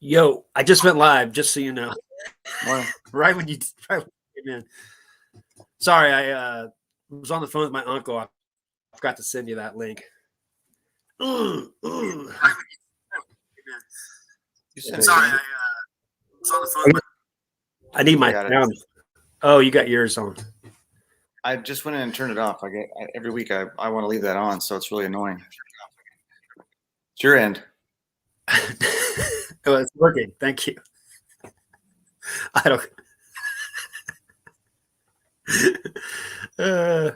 Yo, I just went live, just so you know. Morning. Right when you came in. Sorry, I was on the phone with my uncle. I forgot to send you that link. You sent it Sorry, to me. I was on the phone. I need my I got it. sound. Oh, you got yours on. I just went in and turned it off. Every week I want to leave that on, so it's really annoying. It's your end. Oh, it's working. Thank you. I don't. I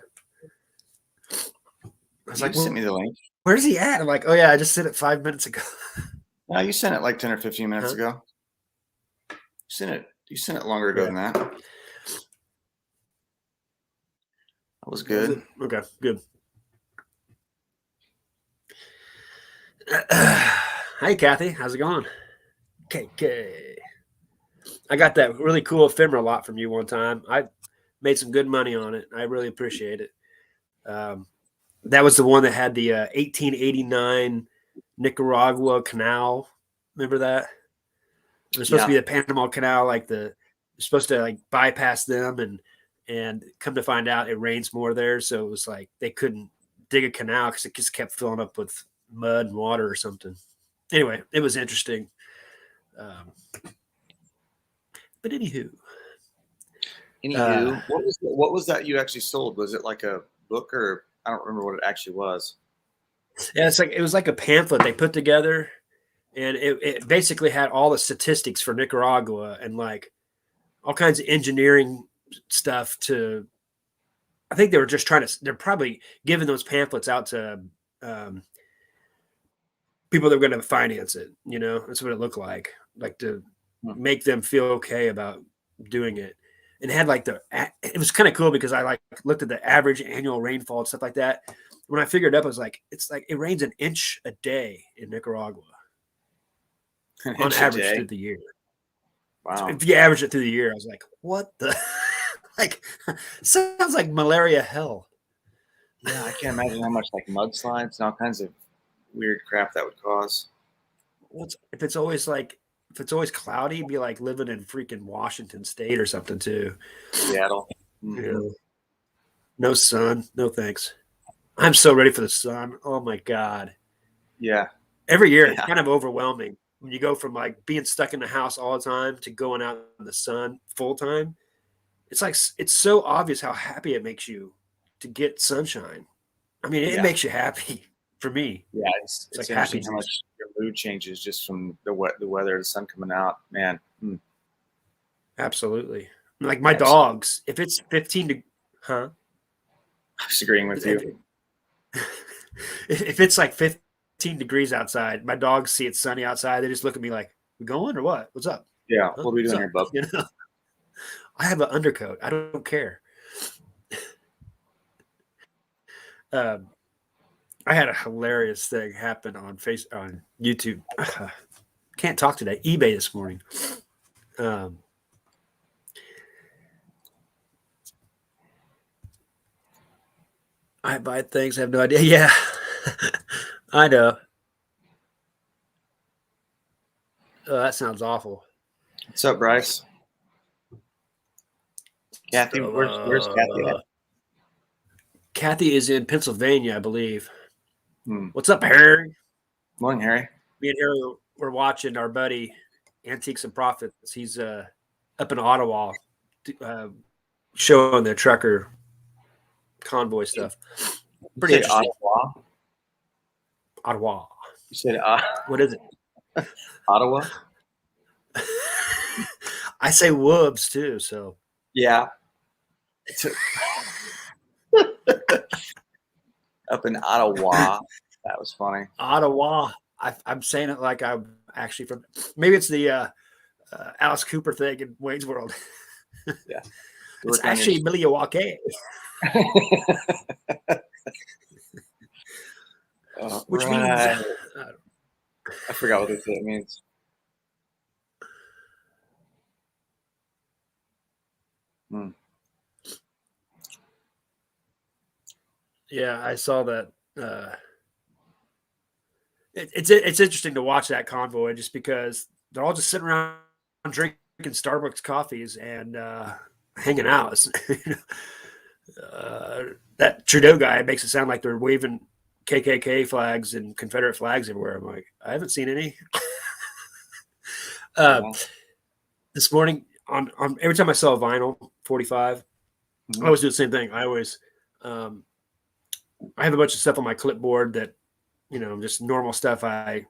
was like, You sent me the link. where's he at? I'm like, oh yeah, I just sent it 5 minutes ago. No, you sent it like 10 or 15 minutes Huh? ago. You sent it longer ago than that. That was good. Okay, good. Hi, Kathy. How's it going? KK. I got that really cool ephemera lot from you one time. I made some good money on it. I really appreciate it. That was the one that had the 1889 Nicaragua Canal. Remember that? It was supposed to be the Panama Canal, supposed to like bypass them, and come to find out it rains more there, so it was like they couldn't dig a canal because it just kept filling up with mud and water or something. Anyway, it was interesting. But anywho, what was that you actually sold? Was it like a book, or I don't remember what it actually was. yeah, it was like a pamphlet they put together, and it basically had all the statistics for Nicaragua and like all kinds of engineering stuff to. I think they were just they're probably giving those pamphlets out to people that were going to finance it. You know, that's what it looked like to make them feel okay about doing it. And it had it was kind of cool because I like looked at the average annual rainfall and stuff like that. When I figured it up, I was like, it's like it rains an inch a day in Nicaragua on average through the year. Wow. So if you average it through the year, I was like, what the like sounds like malaria hell. Yeah, I can't imagine how much like mudslides and all kinds of weird crap that would cause. If it's always cloudy, it'd be like living in freaking Washington State or something too. Seattle. Yeah. No sun. No thanks. I'm so ready for the sun. Oh my God. Yeah. Every year it's kind of overwhelming when you go from like being stuck in the house all the time to going out in the sun full time. It's like it's so obvious how happy it makes you to get sunshine. I mean, it makes you happy for me. Yeah, it's like interesting happy how much your mood changes just from the weather, the sun coming out, man. Absolutely. Like my dogs, if it's 15 to, huh? I'm disagreeing with you. If it's like 15 degrees outside, my dogs see it's sunny outside. They just look at me like, "We going or what? What's up?" Yeah, what are we doing here, bub? You know, I have an undercoat. I don't care. I had a hilarious thing happen on YouTube. Can't talk today. eBay this morning. I buy things. I have no idea. Yeah, I know. Oh, that sounds awful. What's up, Bryce? Kathy, So, where's Kathy at? Kathy is in Pennsylvania, I believe. What's up, Harry? Morning, Harry. Me and Harry were watching our buddy Antiques and Profits. He's up in Ottawa showing their trucker convoy stuff. Pretty interesting. Ottawa. You said what is it? Ottawa? I say Woobs too, so yeah. Up in Ottawa. That was funny. Ottawa. I'm saying it like I'm actually from. Maybe it's the Alice Cooper thing in Wayne's World. Yeah, it's actually Milwaukee. Which means I forgot what it means. Yeah, I saw that. It's interesting to watch that convoy just because they're all just sitting around drinking Starbucks coffees and hanging out. That Trudeau guy makes it sound like they're waving KKK flags and Confederate flags everywhere. I'm like, I haven't seen any. This morning on every time I saw a vinyl 45, I always do the same thing. I always I have a bunch of stuff on my clipboard that, just normal stuff I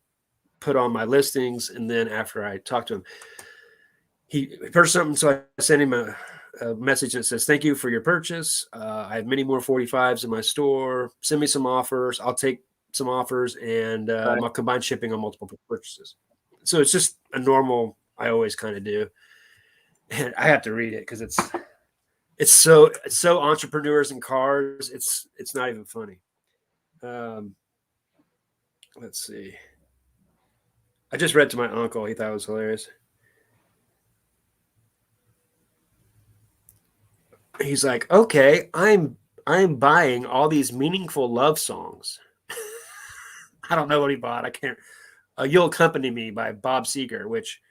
put on my listings, and then after I talk to him, he purchased something, so I sent him a message that says, "Thank you for your purchase. I have many more 45s in my store. Send me some offers. I'll take some offers, and I'll combine shipping on multiple purchases." So it's just a normal I always kind of do, and I have to read it because it's so entrepreneurs and cars. It's not even funny. Let's see. I just read to my uncle. He thought it was hilarious. He's like, okay, I'm buying all these meaningful love songs. I don't know what he bought. I can't. You'll Accompany Me by Bob Seger, which,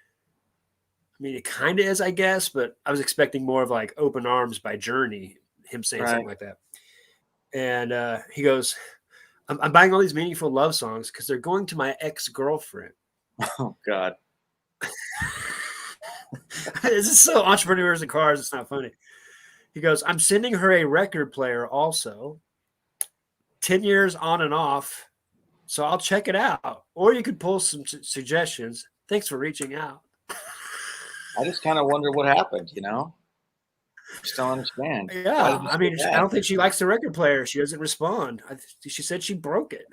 I mean, it kind of is, I guess, but I was expecting more of like Open Arms by Journey, him saying something like that. And he goes, I'm buying all these meaningful love songs because they're going to my ex-girlfriend. Oh, God. This is so entrepreneurs and cars. It's not funny. He goes, I'm sending her a record player also, 10 years on and off. So I'll check it out. Or you could pull some suggestions. Thanks for reaching out. I just kind of wonder what happened, Just don't understand. Yeah. I mean, I don't think she likes the record player. She doesn't respond. She said she broke it.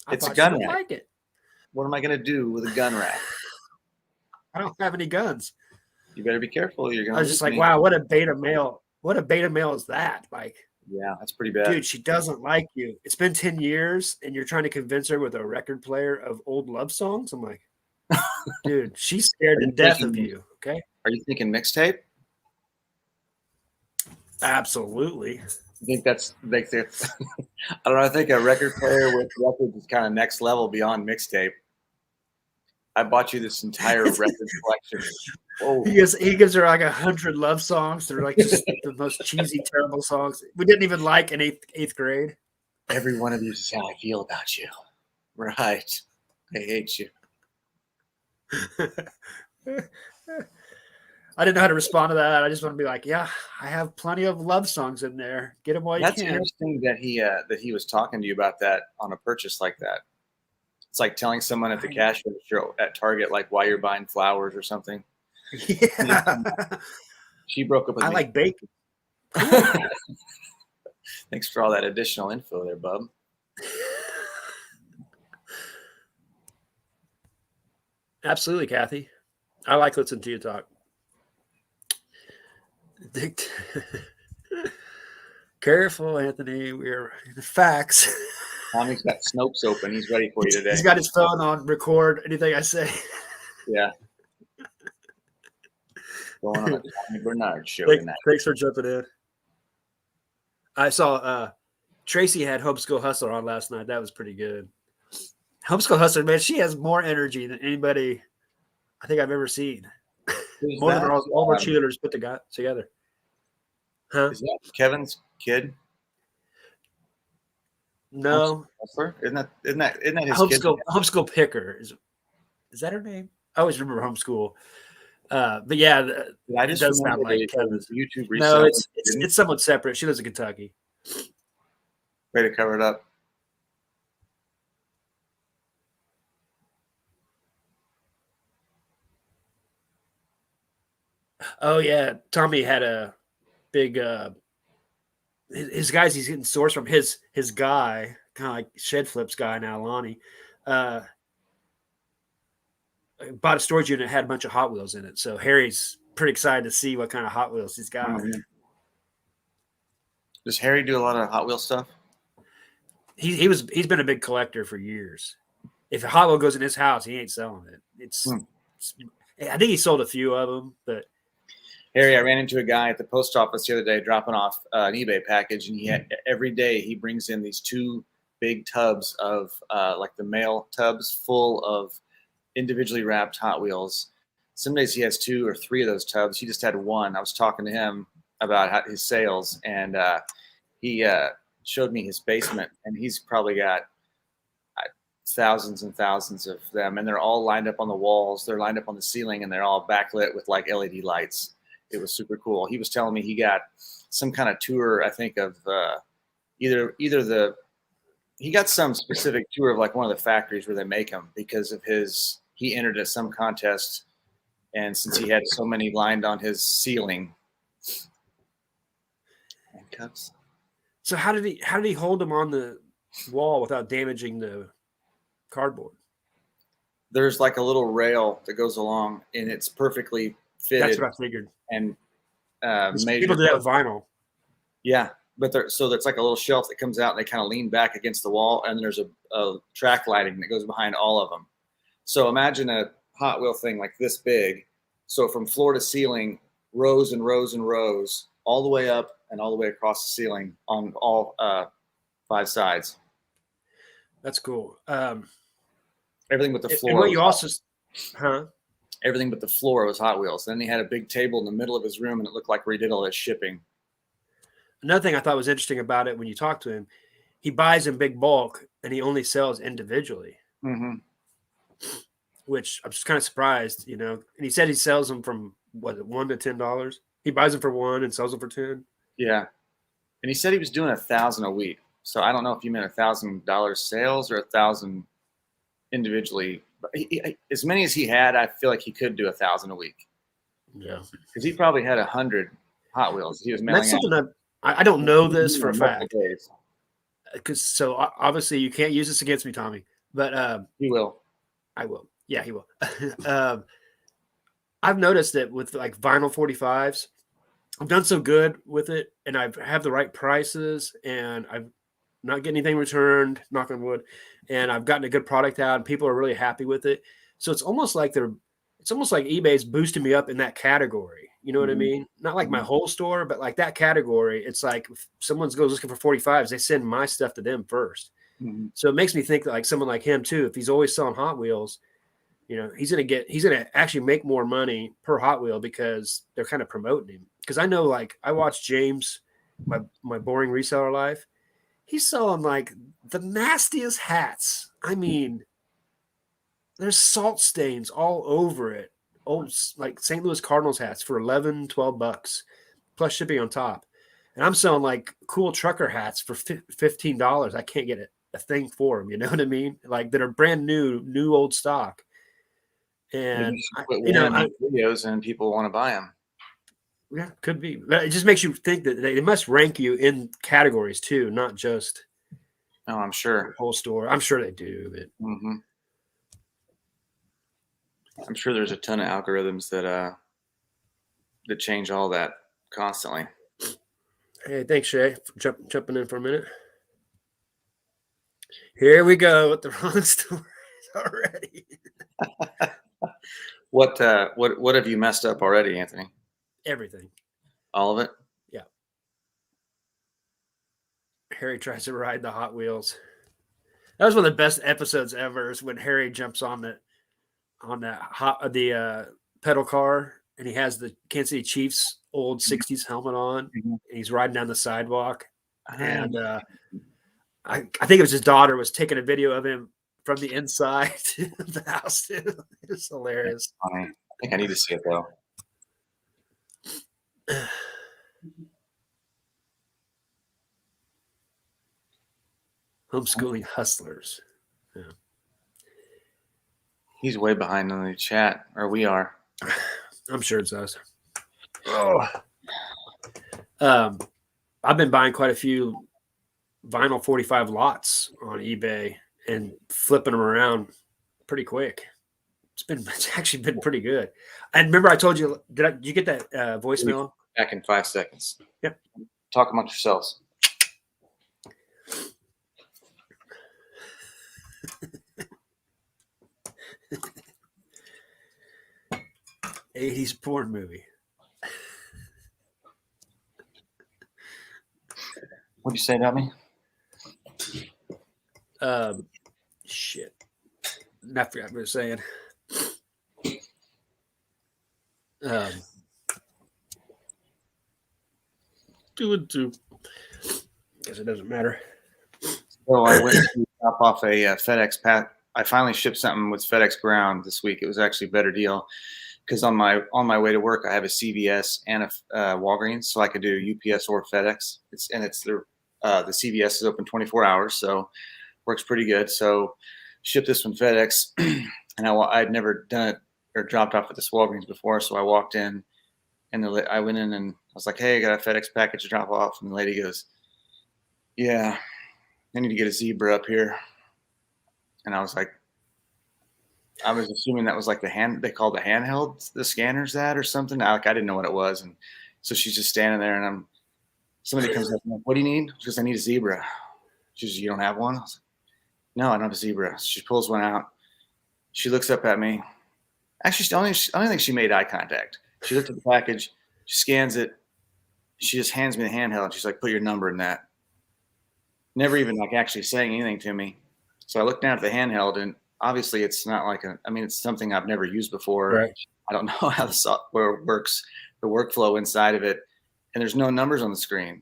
It's a gun rack. Like it. What am I going to do with a gun rack? I don't have any guns. You better be careful. You're going. I was just like, wow, what a beta male. What a beta male is that? Like, yeah, that's pretty bad. Dude, she doesn't like you. It's been 10 years and you're trying to convince her with a record player of old love songs. I'm like, dude, she's scared to death of you. Okay. Are you thinking mixtape? Absolutely. I think that's like I don't know. I think a record player with records is kind of next level beyond mixtape. I bought you this entire record collection. Oh. He gives her like 100 love songs. They're like just the most cheesy, terrible songs we didn't even like in eighth grade. Every one of these is how I feel about you. Right. I hate you. I didn't know how to respond to that. I just want to be like, yeah, I have plenty of love songs in there. Get them while you can. That's interesting that he was talking to you about that on a purchase like that. It's like telling someone at the cash register at Target, like, why you're buying flowers or something. Yeah. She broke up with me. I like bacon. Thanks for all that additional info there, bub. Absolutely, Kathy. I like listening to you talk. Careful, Anthony. We're in the facts. Tommy's got Snopes open. He's ready for you today. He's got his phone on record anything I say. Yeah. Going on the Tommy Bernard show tonight. Thanks for jumping in. I saw Tracy had Homeschool Hustler on last night. That was pretty good. Homeschool Hustler, man, she has more energy than anybody I think I've ever seen. More than all our cheerleaders put together. Huh? Is that Kevin's kid? No. Isn't that his Homeschool Picker? Is that her name? I always remember Homeschool. But yeah, I just does sound like Kevin's. YouTube. No, it's somewhat separate. She lives in Kentucky. Way to cover it up. Oh yeah, Tommy had a big his guys he's getting sourced from his guy, kind of like Shed Flips guy now, Lonnie. Bought a storage unit, had a bunch of Hot Wheels in it. So Harry's pretty excited to see what kind of Hot Wheels he's got. Mm-hmm. Does Harry do a lot of Hot Wheel stuff? He's been a big collector for years. If a Hot Wheel goes in his house, he ain't selling it. I think he sold a few of them, but Harry, I ran into a guy at the post office the other day dropping off an eBay package, and every day he brings in these two big tubs of like the mail tubs full of individually wrapped Hot Wheels. Some days he has 2 or 3 of those tubs. He just had 1. I was talking to him about his sales, and he showed me his basement, and he's probably got thousands and thousands of them, and they're all lined up on the walls. They're lined up on the ceiling, and they're all backlit with like LED lights. It was super cool. He was telling me he got some kind of tour, I think, of he got some specific tour of like one of the factories where they make them because of he entered at some contest, and since he had so many lined on his ceiling. Handcuffs. So how did he hold them on the wall without damaging the cardboard? There's like a little rail that goes along, and it's perfectly fitted. That's what I figured. And people do that with vinyl. Yeah, but there's like a little shelf that comes out, and they kind of lean back against the wall, and there's a track lighting that goes behind all of them. So imagine a Hot Wheel thing like this big. So from floor to ceiling, rows and rows and rows, all the way up and all the way across the ceiling on all 5 sides. That's cool. Everything but the floor. And what you also, Everything but the floor was Hot Wheels. Then he had a big table in the middle of his room, and it looked like where he did all his shipping. Another thing I thought was interesting about it when you talk to him, he buys in big bulk and he only sells individually, which I'm just kind of surprised, you know. And he said he sells them from $1 to $10. He buys them for $1 and sells them for $10. Yeah, and he said he was doing 1,000 a week. So I don't know if you meant $1,000 sales or 1,000 individually. But as many as he had, I feel like he could do 1,000 a week. Yeah, because he probably had 100 Hot Wheels. He was mailing. That's something that I don't know this for a fact. Days. Because so obviously you can't use this against me, Tommy. But he will. I will. Yeah, he will. I've noticed that with like vinyl 45s, I've done so good with it, and I have the right prices, and I've not getting anything returned, knock on wood, and I've gotten a good product out, and people are really happy with it. So it's almost like eBay's boosting me up in that category. You know what I mean? Not like my whole store, but like that category. It's like if someone goes looking for 45s, they send my stuff to them first. So it makes me think that like someone like him too, if he's always selling Hot Wheels, you know, he's going to actually make more money per Hot Wheel because they're kind of promoting him. Because I know, like, I watched James, my boring reseller life. He's selling like the nastiest hats. I mean, there's salt stains all over it. Old like St. Louis Cardinals hats for $11, $12 plus shipping on top. And I'm selling like cool trucker hats for $15. I can't get a thing for them. You know what I mean? Like that are brand new old stock. And videos and people want to buy them. Yeah, could be. But it just makes you think that they must rank you in categories too, not just. Oh, I'm sure. Whole store. I'm sure they do. But... I'm sure there's a ton of algorithms that change all that constantly. Hey, thanks, Shay, for jumping in for a minute. Here we go with the wrong stories already. What have you messed up already, Anthony? Everything. All of it? Yeah. Harry tries to ride the Hot Wheels. That was one of the best episodes ever. Is when Harry jumps on the pedal car, and he has the Kansas City Chiefs old '60s helmet on, and he's riding down the sidewalk. And I think it was his daughter was taking a video of him from the inside of the house. It's hilarious. I think I need to see it though. Homeschooling hustlers. Yeah. He's way behind on the chat, or we are. I'm sure it's us. Oh. I've been buying quite a few vinyl 45 lots on eBay and flipping them around pretty quick. It's actually been pretty good. And remember, I told you, did you get that voicemail? Back in 5 seconds. Yep. Talk amongst yourselves. '80s porn movie. What'd you say about me? Shit. I forgot what I was saying. Um, 2 and 2. Guess it doesn't matter. So I went to drop off a FedEx pack. I finally shipped something with FedEx Ground this week. It was actually a better deal because on my way to work, I have a CVS and a Walgreens, so I could do UPS or FedEx. The CVS is open 24 hours, so works pretty good. So shipped this from FedEx, and I'd never done it or dropped off at this Walgreens before, so I walked in, and I went in and I was like, "Hey, I got a FedEx package to drop off," and the lady goes, "Yeah, I need to get a Zebra up here." And I was like, I was assuming that was like they call the handheld, the scanners that or something. I didn't know what it was. And so she's just standing there and somebody comes up and I'm like, "What do you need?" She goes, "I need a Zebra." She says, "You don't have one?" I was like, "No, I don't have a Zebra." She pulls one out. She looks up at me. Actually, I don't think she made eye contact. She looked at the package. She scans it. She just hands me the handheld. She's like, "Put your number in that." Never even like actually saying anything to me. So I looked down at the handheld, and obviously it's not like it's something I've never used before. Right. I don't know how the software works, the workflow inside of it, and there's no numbers on the screen.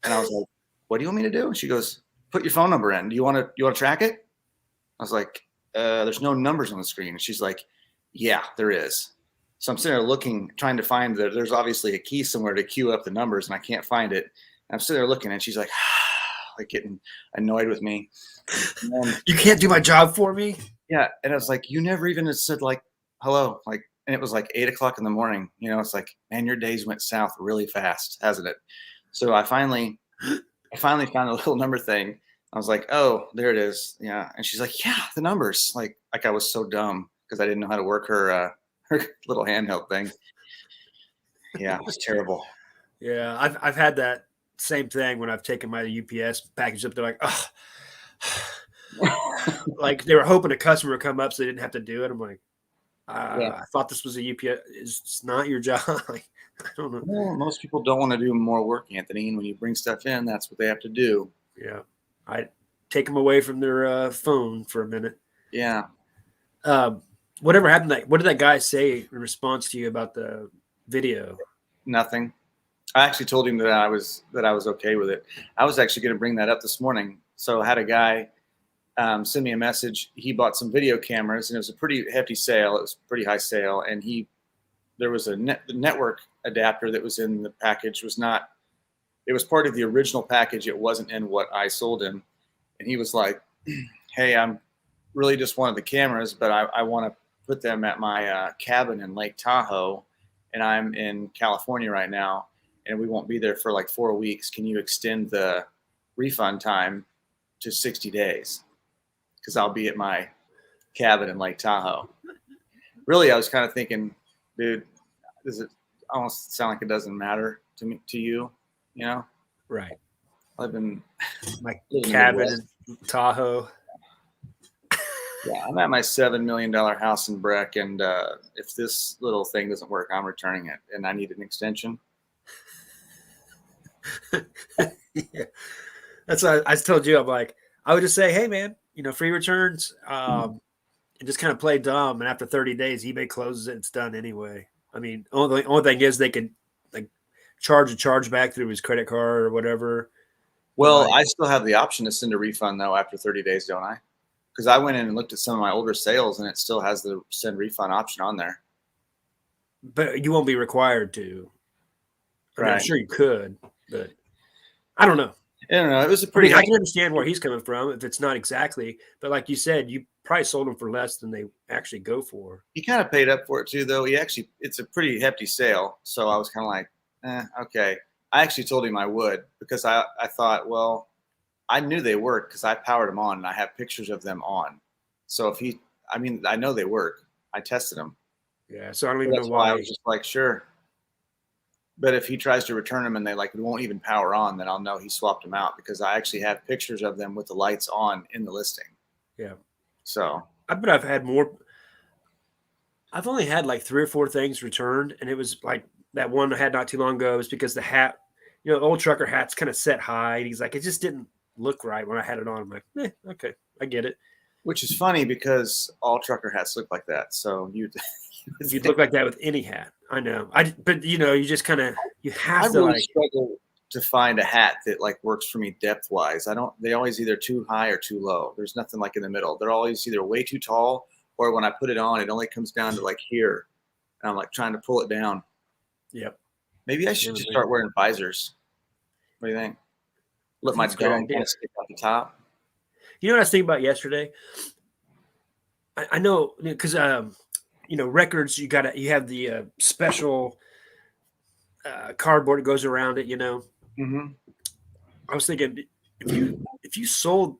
And I was like, "What do you want me to do?" And she goes, "Put your phone number in. Do you want to track it?" I was like, "There's no numbers on the screen." And she's like, "Yeah, there is." So I'm sitting there looking, trying to find there's obviously a key somewhere to queue up the numbers, and I can't find it. And I'm sitting there looking, and she's like, like getting annoyed with me. You can't do my job for me? Yeah. And I was like, "You never even said like, hello." Like, and it was like 8:00 in the morning. It's like, man, your days went south really fast, hasn't it? So I finally found a little number thing. I was like, "Oh, there it is." Yeah. And she's like, "Yeah, the numbers." Like I was so dumb because I didn't know how to work her little handheld thing. Yeah, it was terrible. Yeah, I've had that same thing when I've taken my UPS package up. They're like, "Oh," like they were hoping a customer would come up so they didn't have to do it. I'm like, Yeah. I thought this was a UPS. It's not your job. Like, I don't know. Well, most people don't want to do more work, Anthony. And when you bring stuff in, that's what they have to do. Yeah, I take them away from their phone for a minute. Yeah. Whatever happened? What did that guy say in response to you about the video? Nothing. I actually told him that I was okay with it. I was actually going to bring that up this morning. So I had a guy send me a message. He bought some video cameras, and it was a pretty hefty sale. It was a pretty high sale, and there was a network adapter that was in the package. It was part of the original package. It wasn't in what I sold him, and he was like, "Hey, I'm really just one of the cameras, but I want to put them at my cabin in Lake Tahoe, and I'm in California right now, and we won't be there for like 4 weeks. Can you extend the refund time to 60 days? Because I'll be at my cabin in Lake Tahoe." Really, I was kind of thinking, dude, does it almost sound like it doesn't matter to you? Right. I live in my cabin in Tahoe. Yeah, I'm at my $7 million house in Breck, and if this little thing doesn't work, I'm returning it, and I need an extension. Yeah. That's what I told you. I'm like, I would just say, "Hey, man, free returns," and just kind of play dumb. And after 30 days, eBay closes it. It's done anyway. I mean, only thing is they can like charge a chargeback through his credit card or whatever. Well, I still have the option to send a refund though after 30 days, don't I? Because I went in and looked at some of my older sales, and it still has the send refund option on there. But you won't be required to. Right. I'm sure you could, but I don't know. I don't know. It was a pretty. I can understand where he's coming from if it's not exactly, but like you said, you probably sold them for less than they actually go for. He kind of paid up for it too, though. It's a pretty hefty sale, so I was kind of like, okay. I actually told him I would because I thought, well, I knew they worked because I powered them on and I have pictures of them on. So I know they work. I tested them. Yeah, so I don't even know why I was just like, sure. But if he tries to return them and they won't even power on, then I'll know he swapped them out because I actually have pictures of them with the lights on in the listing. Yeah. So I bet I've had more. I've only had like 3 or 4 things returned, and it was like that one I had not too long ago. It was because the hat, the old trucker hat's kind of set high, and he's like, it just didn't look right when I had it on. I'm like, okay, I get it. Which is funny because all trucker hats look like that. So you'd look like that with any hat. I know. But you know, you just kind of you I have to really like. struggle to find a hat that like works for me depth wise. They always either too high or too low. There's nothing like in the middle. They're always either way too tall or when I put it on, it only comes down to like here. And I'm like trying to pull it down. Yep. Maybe I should just start wearing visors. What do you think? Let my That's a good dome idea. kind of stick out the top. You know what I was thinking about yesterday? I know because you know, records you have the special cardboard that goes around it. You know, Mm-hmm. I was thinking if you sold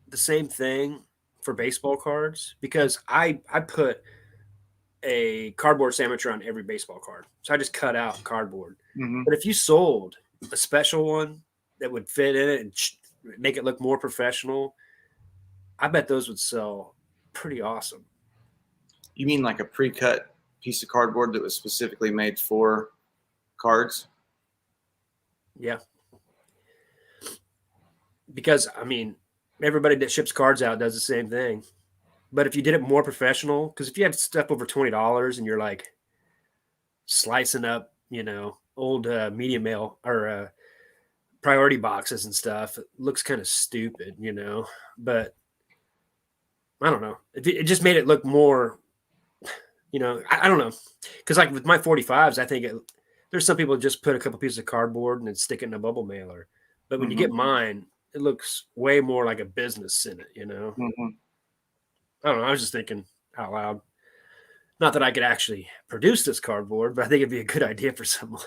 the same thing for baseball cards, because I put a cardboard sandwich on every baseball card, so I just cut out cardboard. Mm-hmm. But if you sold a special one that would fit in it and make it look more professional, I bet those would sell pretty awesome. You mean like a pre-cut piece of cardboard that was specifically made for cards? Yeah. Because I mean, everybody that ships cards out does the same thing. But if you did it more professional, because if you had stuff over $20 and you're like slicing up, you know, old media mail or priority boxes and stuff, it looks kind of stupid, you know. But I don't know. It just made it look more, you know. I don't know, because like with my 45s, I think there's some people just put a couple pieces of cardboard and then stick it in a bubble mailer. But when you get mine, it looks way more like a business in it, you know. Mm-hmm. I don't know. I was just thinking out loud. Not that I could actually produce this cardboard, but I think it'd be a good idea for someone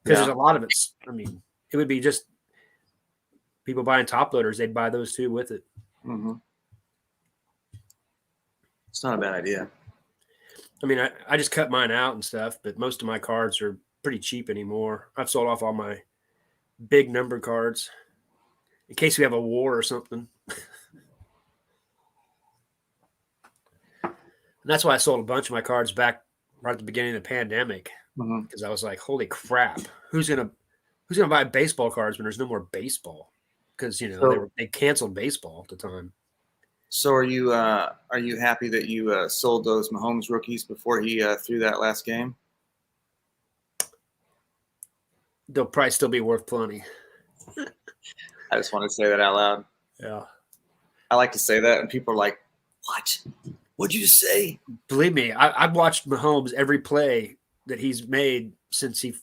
because there's a lot of it. I mean, it would be just people buying top loaders. They'd buy those too with it. Mm-hmm. It's not a bad idea. I mean, I just cut mine out and stuff, but most of my cards are pretty cheap anymore. I've sold off all my big number cards in case we have a war or something. And that's why I sold a bunch of my cards back right at the beginning of the pandemic, because I was like, "Holy crap! Who's gonna buy baseball cards when there's no more baseball?" Because you know they canceled baseball at the time. So are you happy that you sold those Mahomes rookies before he threw that last game? They'll probably still be worth plenty. I just want to say that out loud. Yeah, I like to say that, and people are like, "What? What'd you just say?" Believe me, I've watched Mahomes every play that he's made since he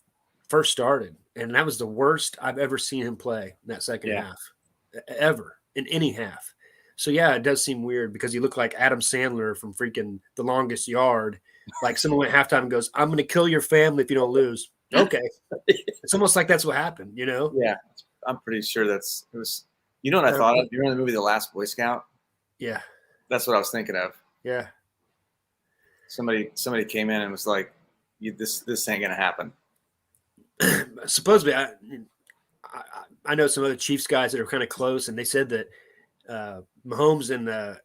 first started, and that was the worst I've ever seen him play in that second half, ever in any half. So yeah, it does seem weird because he looked like Adam Sandler from freaking The Longest Yard. Like someone went halftime and goes, "I'm going to kill your family if you don't lose." Okay, it's almost like that's what happened, you know? Yeah, I'm pretty sure it was. You know what I thought of? You remember the movie The Last Boy Scout? Yeah, that's what I was thinking of. Yeah. Somebody came in and was like, "This ain't gonna happen." Supposedly, I know some other Chiefs guys that are kind of close, and they said that Mahomes and the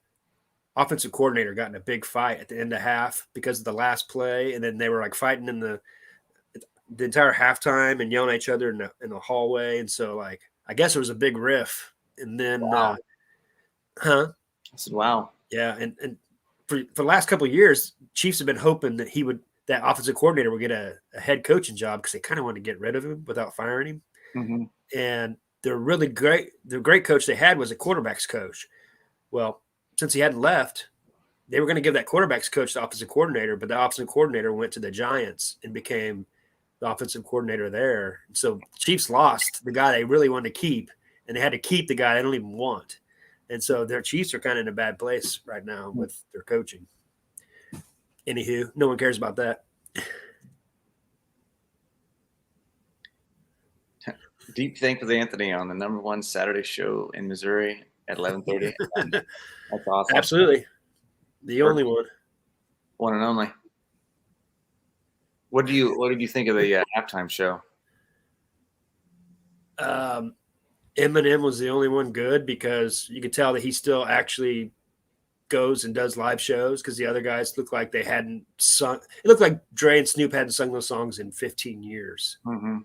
offensive coordinator got in a big fight at the end of half because of the last play, and then they were like fighting in the entire halftime and yelling at each other in the hallway, and so like I guess there was a big riff, and then wow. I said, "Wow." Yeah, and for the last couple of years, Chiefs have been hoping that that offensive coordinator would get a head coaching job because they kind of wanted to get rid of him without firing him. Mm-hmm. And the great coach they had was a quarterback's coach. Well, since he hadn't left, they were going to give that quarterback's coach the offensive coordinator, but the offensive coordinator went to the Giants and became the offensive coordinator there. So Chiefs lost the guy they really wanted to keep, and they had to keep the guy they don't even want. And so their Chiefs are kind of in a bad place right now with their coaching. Anywho, no one cares about that. Deep thank with Anthony on the #1 Saturday show in Missouri at 11:30. That's awesome. Absolutely. The only one. One and only. What did you think of the halftime show? Eminem was the only one good because you could tell that he still actually goes and does live shows because the other guys look like they hadn't sung. It looked like Dre and Snoop hadn't sung those songs in 15 years. Mm-hmm.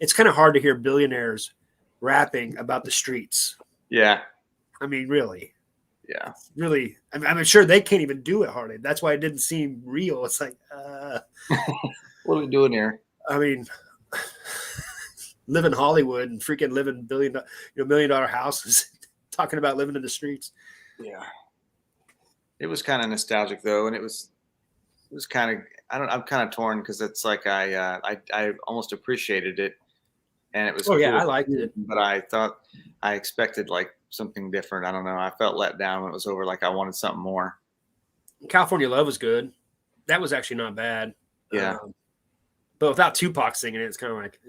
It's kind of hard to hear billionaires rapping about the streets. Yeah. I mean, really. Yeah. Really, I'm sure they can't even do it hardly. That's why it didn't seem real. It's like, What are we doing here? I mean, live in Hollywood and freaking live in $1 million houses, talking about living in the streets. Yeah. It was kind of nostalgic though, and it was kind of I'm kind of torn because it's like I almost appreciated it, and it was Oh yeah, cool, I liked it. but I expected like something different. I don't know. I felt let down when it was over. Like I wanted something more. California Love was good. That was actually not bad. Yeah. But without Tupac singing it, it's kind of like,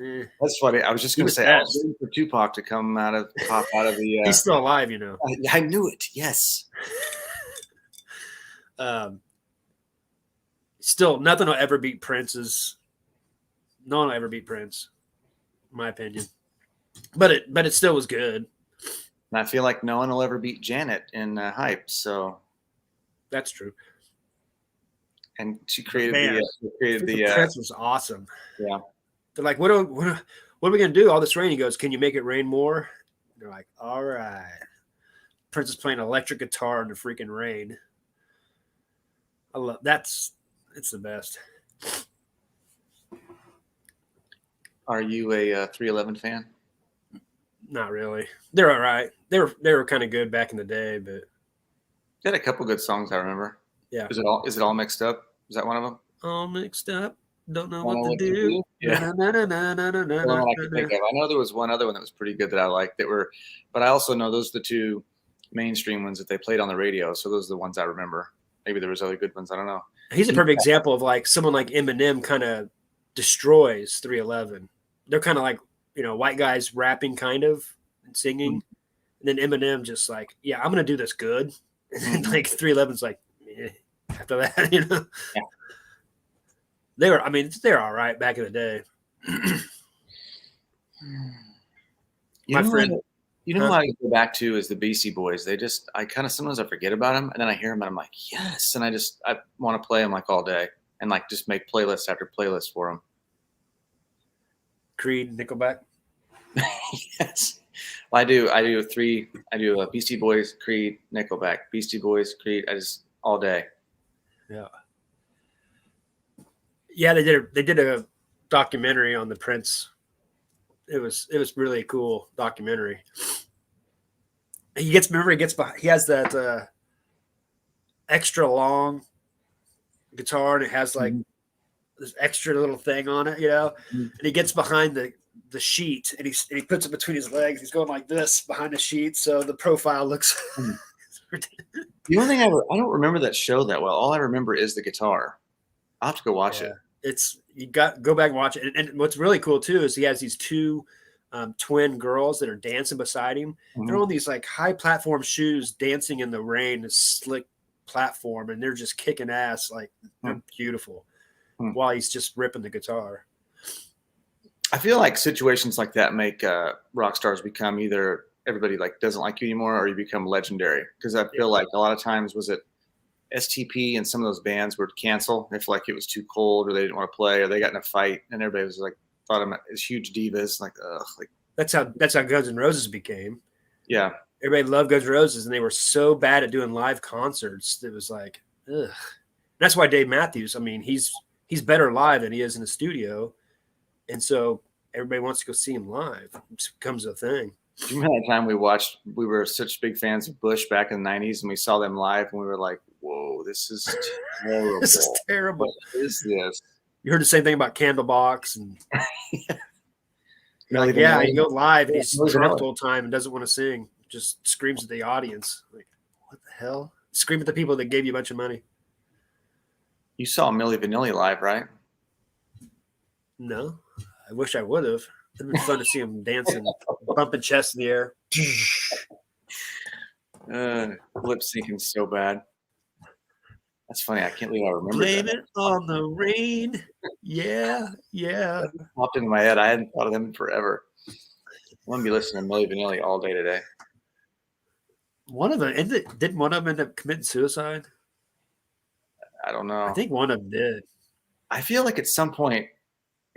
That's funny. I was just going to say, I was waiting for Tupac to pop out of the. He's still alive, you know. I knew it. Yes. Still, nothing will ever beat Prince's. No one will ever beat Prince, in my opinion. But it still was good. And I feel like no one will ever beat Janet in Hype. So that's true. And she created the Prince was awesome. Yeah. They're like, what are we gonna do? All this rain. He goes, can you make it rain more? They're like, all right. Prince is playing electric guitar in the freaking rain. I love it's the best. Are you a 311 fan? Not really. They're all right. They were kind of good back in the day, but they had a couple good songs I remember. Yeah. Is it all mixed up? Is that one of them? All mixed up. Don't know what to do. Yeah. I know there was one other one that was pretty good that I liked but I also know those are the two mainstream ones that they played on the radio. So those are the ones I remember. Maybe there was other good ones. I don't know. He's a perfect example of like someone like Eminem kind of destroys 311. They're kind of like, white guys rapping kind of and singing. And then Eminem just like, yeah, I'm going to do this good. And like 311's like, after that, Yeah. They're all right back in the day. My friend, who I go back to is the Beastie Boys. I kind of sometimes I forget about them, and then I hear them, and I'm like, yes, and I want to play them like all day, and like just make playlist after playlist for them. Creed, Nickelback. Yes, well, I do Beastie Boys, Creed, Nickelback, Beastie Boys, Creed. I just all day. Yeah. Yeah, they did a documentary on the Prince. It was really a cool documentary. He has that extra long guitar, and it has like this extra little thing on it, and he gets behind the sheet and he puts it between his legs. He's going like this behind the sheet, so the profile looks. The only thing I don't remember that show that well. All I remember is the guitar. I'll have to go watch it. Go back and watch it. And what's really cool too is he has these two twin girls that are dancing beside him. Mm-hmm. They're on these like high platform shoes dancing in the rain, this slick platform, and they're just kicking ass. Like they're beautiful while he's just ripping the guitar. I feel like situations like that make rock stars become either everybody like doesn't like you anymore or you become legendary. Because I feel like a lot of times was it STP and some of those bands would cancel if like it was too cold or they didn't want to play or they got in a fight and everybody was like thought of them as huge divas. Like, ugh. Like that's how Guns N' Roses became. Yeah. Everybody loved Guns N' Roses and they were so bad at doing live concerts. It was like, ugh. That's why Dave Matthews, he's better live than he is in the studio. And so everybody wants to go see him live. It becomes a thing. Do you remember that time we were such big fans of Bush back in the 90s and we saw them live and we were like, whoa, this is terrible. This is terrible. What is this? You heard the same thing about Candlebox and like, yeah, you go live and he's drunk the whole time and doesn't want to sing. Just screams at the audience. Like, what the hell? Scream at the people that gave you a bunch of money. You saw Milli Vanilli live, right? No. I wish I would have. It'd been fun to see him dancing, bumping chests in the air. Lip syncing so bad. That's funny. I can't believe I remember. Blame it on the rain. Yeah. That popped into my head. I hadn't thought of them in forever. I'm gonna be listening to Milli Vanilli all day today. Didn't one of them end up committing suicide? I don't know. I think one of them did. I feel like at some point,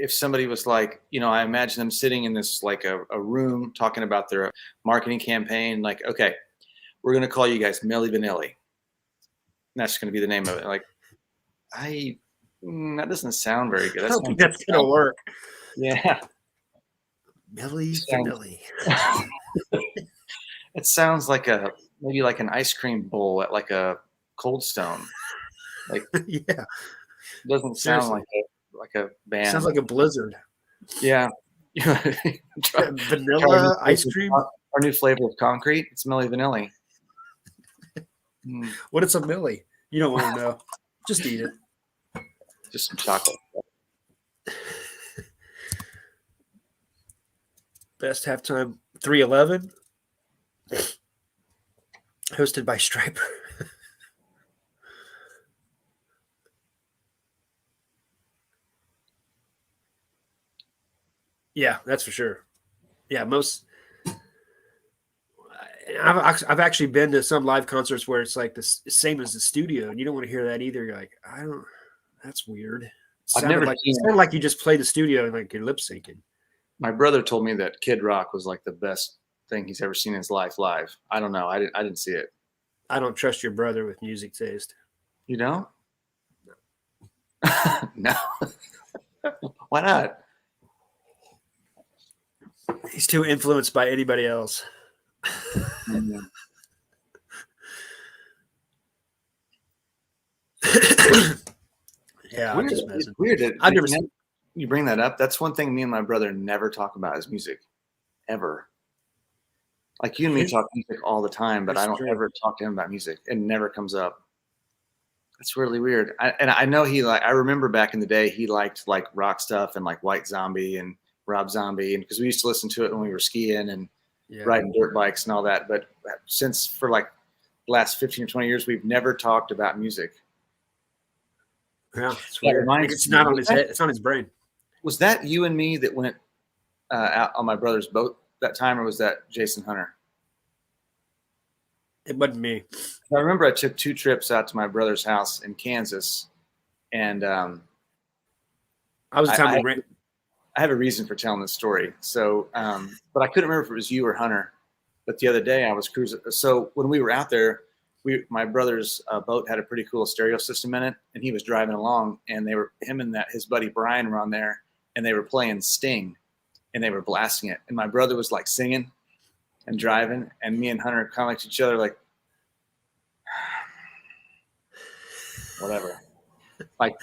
if somebody was like, I imagine them sitting in this like a room talking about their marketing campaign, like, okay, we're going to call you guys Milli Vanilli. That's going to be the name of it. Like, that doesn't sound very good. I don't think that's going to work. Yeah. Milli Vanilli. It sounds like maybe like an ice cream bowl at like a Cold Stone. Like, yeah. It doesn't sound like a band. Sounds like a blizzard. Yeah. Vanilla ice cream. Our new flavor of concrete. It's Milli Vanilli. What is a Milli? You don't want to know. Just eat it. Just some chocolate. Best halftime 311. Hosted by Striper. Yeah, that's for sure. Yeah, I've actually been to some live concerts where it's like the same as the studio, and you don't want to hear that either. You're like, that's weird. I've never it sounded like you just played the studio and like you're lip syncing. My brother told me that Kid Rock was like the best thing he's ever seen in his life live. I don't know. I didn't see it. I don't trust your brother with music taste. You don't? No. Why not? He's too influenced by anybody else. Yeah, I'm just messing. It's weird. I've never seen. You bring that up. That's one thing me and my brother never talk about is music, ever. Like you and me talk music all the time, but I don't ever talk to him about music. It never comes up. That's really weird. I know I remember back in the day he liked like rock stuff and like White Zombie and Rob Zombie, and because we used to listen to it when we were skiing and riding dirt bikes and all that. But since for like the last 15 or 20 years, we've never talked about music. Yeah, it's weird. It's not on his head. It's on his brain. Was that you and me that went out on my brother's boat that time, or was that Jason Hunter? It wasn't me. I remember I took 2 trips out to my brother's house in Kansas, and I was telling you. I have a reason for telling this story. So, but I couldn't remember if it was you or Hunter. But the other day I was cruising. So when we were out there, my brother's boat had a pretty cool stereo system in it, and he was driving along, and him and his buddy Brian were on there, and they were playing Sting, and they were blasting it. And my brother was like singing and driving, and me and Hunter kind of looked at each other like, whatever. Like,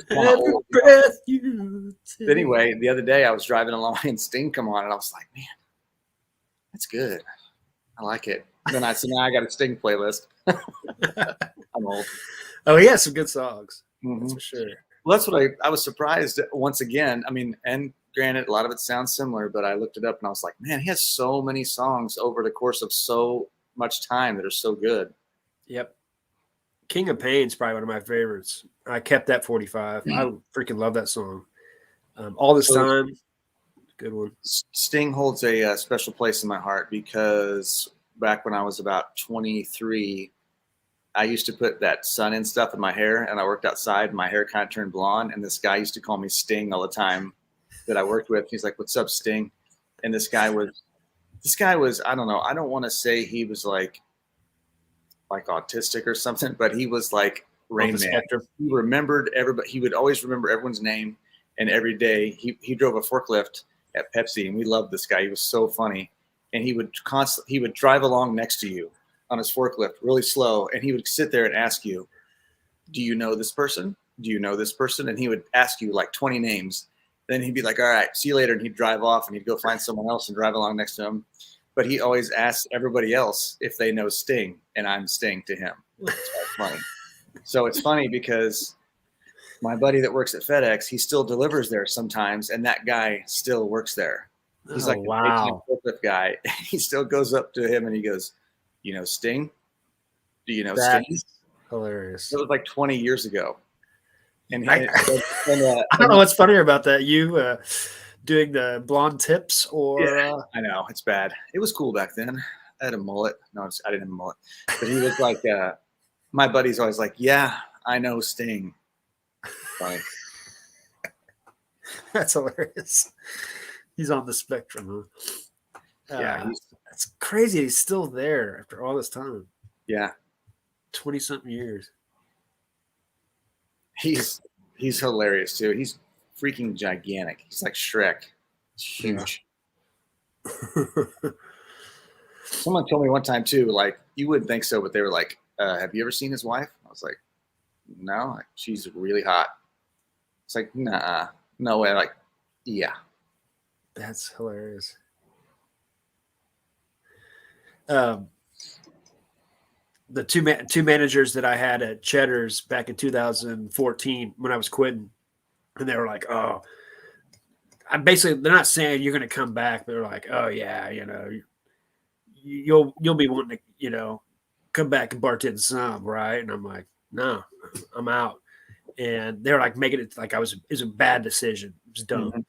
every breath you take. Anyway, the other day I was driving along and Sting come on, and I was like, man, that's good. I like it. And then so now I got a Sting playlist. I'm old. Oh, he has some good songs. Mm-hmm. That's for sure. Well, that's what I was surprised once again. I mean, and granted, a lot of it sounds similar, but I looked it up and I was like, man, he has so many songs over the course of so much time that are so good. Yep. King of Pain's probably one of my favorites. I kept that 45. I freaking love that song. All This Time, good one. Sting holds a special place in my heart because back when I was about 23, I used to put that sun-in stuff in my hair, and I worked outside, and my hair kind of turned blonde, and this guy used to call me Sting all the time that I worked with. He's like, what's up, Sting? And this guy was, I don't know, I don't want to say he was like autistic or something, but he was like Rain Man. He remembered everybody. He would always remember everyone's name, and every day he drove a forklift at Pepsi, and we loved this guy. He was so funny, and he would drive along next to you on his forklift really slow, and he would sit there and ask you, do you know this person? Do you know this person? And he would ask you like 20 names. Then he'd be like, all right, see you later. And he'd drive off, and he'd go find someone else and drive along next to him. But he always asks everybody else if they know Sting, and I'm Sting to him. It's funny. So it's funny because my buddy that works at FedEx, he still delivers there sometimes, and that guy still works there. He's like a forklift guy. He still goes up to him and he goes, you know Sting? Do you know Sting? Hilarious. It was like 20 years ago. And I don't know what's funnier about that. You doing the blonde tips or? Yeah, I know. It's bad. It was cool back then. I had a mullet. No, I didn't have a mullet. But he was like, my buddy's always like, yeah, I know Sting. Funny. That's hilarious. He's on the spectrum, huh? Yeah. It's crazy. He's still there after all this time. Yeah, 20-something years. he's hilarious too. He's freaking gigantic. He's like Shrek. He's Yeah. huge. Someone told me one time too, like you wouldn't think so, but they were like, "Have you ever seen his wife?" I was like, "No, like, she's really hot." It's like, "Nah, no way." Like, yeah, That's hilarious. Um, the two managers that I had at Cheddar's back in 2014 when I was quitting, and they were like, "Oh, I basically they're not saying you're going to come back, but they're like, oh yeah, you'll be wanting to come back and bartend some, right?" And I'm like, no, I'm out. And they're like making it like it was a bad decision. It was dumb.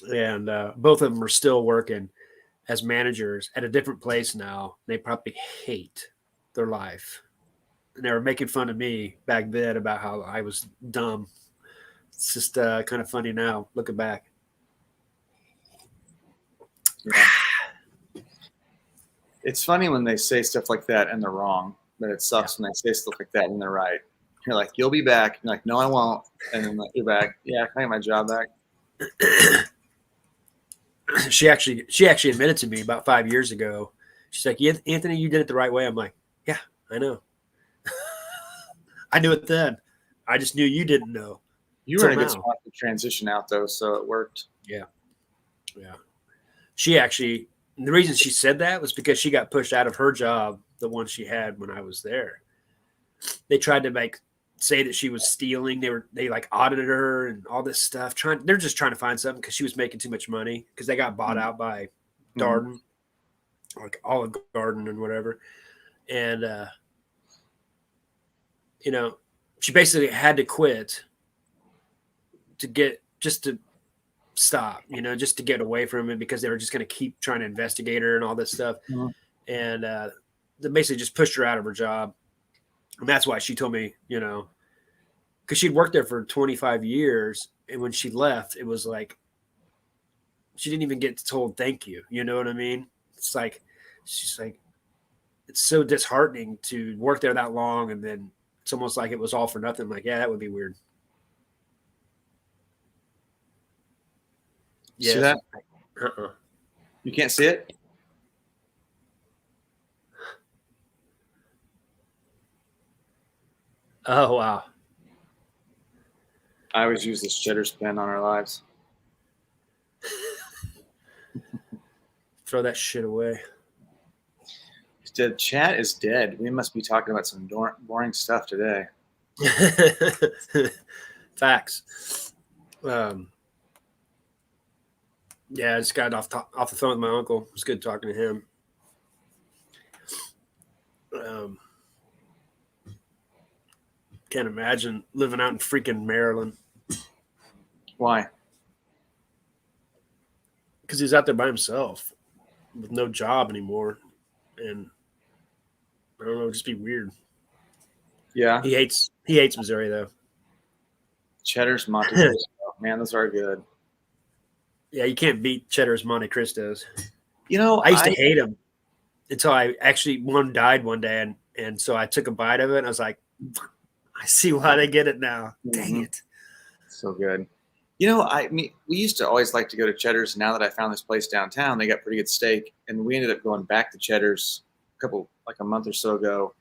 And both of them are still working as managers at a different place now. They probably hate their life. And they were making fun of me back then about how I was dumb. It's just kind of funny now looking back. yeah. It's funny when they say stuff like that and they're wrong, but it sucks when they say stuff like that and they're right. You're like, "You'll be back." You're like, "No, I won't." And then like, you're back. Yeah, can I get my job back? She actually admitted to me about 5 years ago. She's like, "Yeah, Anthony, you did it the right way." I'm like, "Yeah, I know. I knew it then. I just knew you didn't know." You were in a good spot to transition out though, so it worked. Yeah. She actually, the reason she said that was because she got pushed out of her job, the one she had when I was there. They tried to say that she was stealing. They like audited her and all this stuff. They're just trying to find something because she was making too much money because they got bought out by Darden, like Olive Garden and whatever. And she basically had to quit to stop, just to get away from it because they were just going to keep trying to investigate her and all this stuff. And they basically just pushed her out of her job. And that's why she told me, because she'd worked there for 25 years. And when she left, it was like, she didn't even get told thank you. You know what I mean? It's like, she's like, it's so disheartening to work there that long. And then it's almost like it was all for nothing. I'm like, yeah, that would be weird. See that? Uh-uh. You can't see it? Oh, wow. I always use this Cheddar's pen on our lives. Throw that shit away. The chat is dead. We must be talking about some boring stuff today. Facts. Yeah, I just got off the phone with my uncle. It was good talking to him. Can't imagine living out in freaking Maryland. Why? Because he's out there by himself with no job anymore. And I don't know, it'd just be weird. Yeah. He hates Missouri though. Cheddar's, Monte Cristo. Man, those are good. Yeah, you can't beat Cheddar's Monte Cristos. I used to hate them until one died one day, and so I took a bite of it and I was like, I see why they get it now. Dang it. So good. We used to always like to go to Cheddar's. Now that I found this place downtown, they got pretty good steak. And we ended up going back to Cheddar's a month or so ago.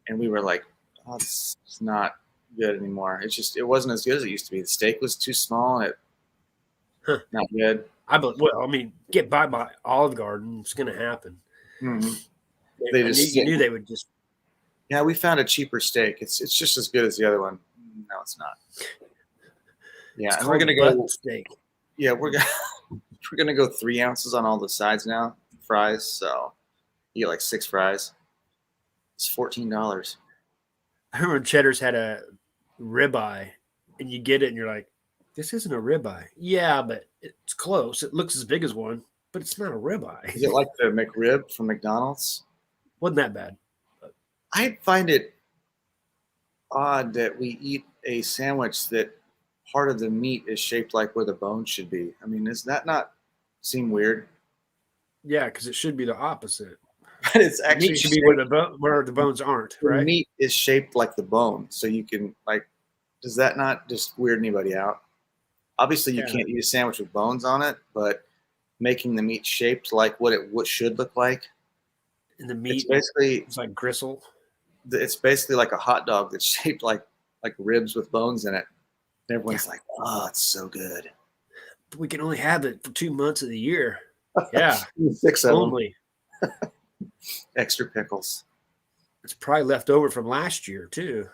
And we were like, oh, it's not good anymore. It wasn't as good as it used to be. The steak was too small and not good. Get by Olive Garden. It's going to happen. Mm-hmm. You knew they would just. Yeah, we found a cheaper steak. It's just as good as the other one. No, it's not. Yeah, and we're gonna go steak. Yeah, we're gonna go 3 ounces on all the sides now, fries. So you get like 6 fries. It's $14. I remember Cheddar's had a ribeye, and you get it, and you're like, "This isn't a ribeye." Yeah, but it's close. It looks as big as one, but it's not a ribeye. Is it like the McRib from McDonald's? Wasn't that bad? I find it odd that we eat a sandwich that part of the meat is shaped like where the bone should be. I mean, does that not seem weird? Yeah, because it should be the opposite. it's The actually meat should be shaped, where the bones aren't, the right? meat is shaped like the bone, so you can like. Does that not just weird anybody out? Obviously, you Yeah. can't eat a sandwich with bones on it, but making the meat shaped like what should look like. And the It's meat basically is like gristle. like a hot dog that's shaped like ribs with bones in it. And Yeah. everyone's like, "Oh, it's so good." But we can only have it for 2 months of the year. Yeah. 6 of them, Only. extra pickles. It's probably left over from last year too.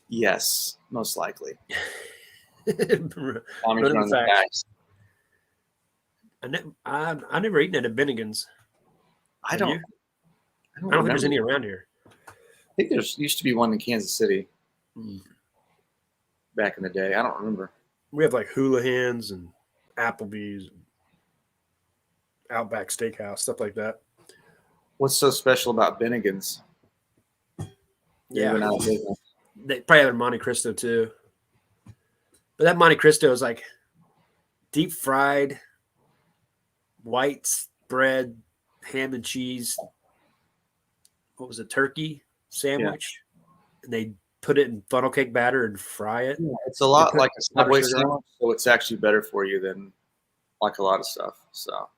Yes, most likely. Running Tommy's running the facts. facts. I never eaten at a Bennigan's. I Have don't. you? I don't I don't think remember. there's any around here. I think there's used to be one in Kansas City Hmm. back in the day. I don't remember. We have like Houlihan's and Applebee's, and Outback Steakhouse, stuff like that. What's so special about Bennigan's? They Yeah. went out of business. They probably have a Monte Cristo too. But that Monte Cristo is like deep fried white bread, ham and cheese. What was it? Turkey sandwich. And they put it in funnel cake batter and fry it. Yeah, it's a lot put like a Subway sugar on it. sandwich, so it's actually better for you than like a lot of stuff. So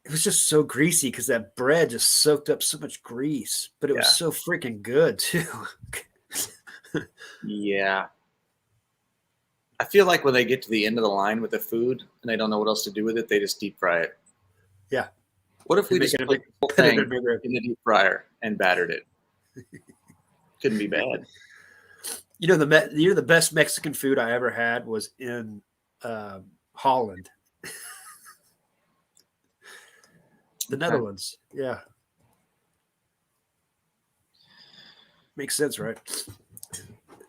It was just so greasy because that bread just soaked up so much grease, but it was Yeah. so freaking good too. yeah, I feel like when they get to the end of the line with the food and they don't know what else to do with it, they just deep fry it. Yeah. What if we They just make it put the whole put it in thing a bigger- in the deep fryer and battered it? Couldn't be bad. You know the best Mexican food I ever had was in Holland, the Netherlands. Yeah, makes sense, right?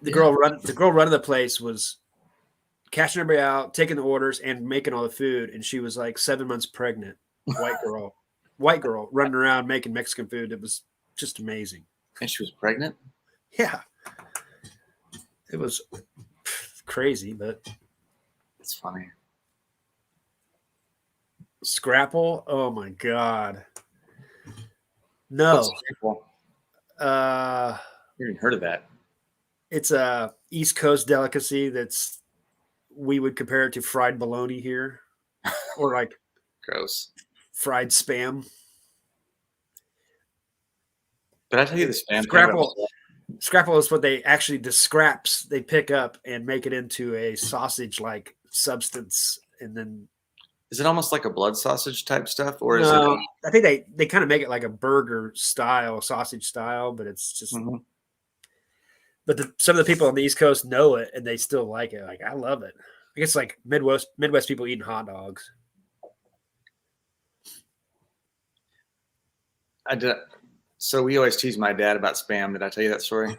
The girl running the place was cashing everybody out, taking the orders, and making all the food. And she was like 7 months pregnant. White girl running around making Mexican food. It was just amazing. And she was pregnant? Yeah, it was crazy, but It's funny. Scrapple. Oh my god. No. What's Scrapple? Uh You even heard of that? it's a East Coast delicacy that's we would compare it to fried bologna here. Or like Gross. fried spam. Did I tell you the spam thing Scrapple about- Scrapple is what they actually the scraps they pick up and make it into a sausage like substance and then Is it almost like a blood sausage type stuff, or is no, it? I think they kind of make it like a burger style, sausage style, but it's just Mhm. but some of the people on the East Coast know it and they still like it. Like I love it. I guess like Midwest people eating hot dogs. I did. So we always tease my dad about spam. Did I tell you that story?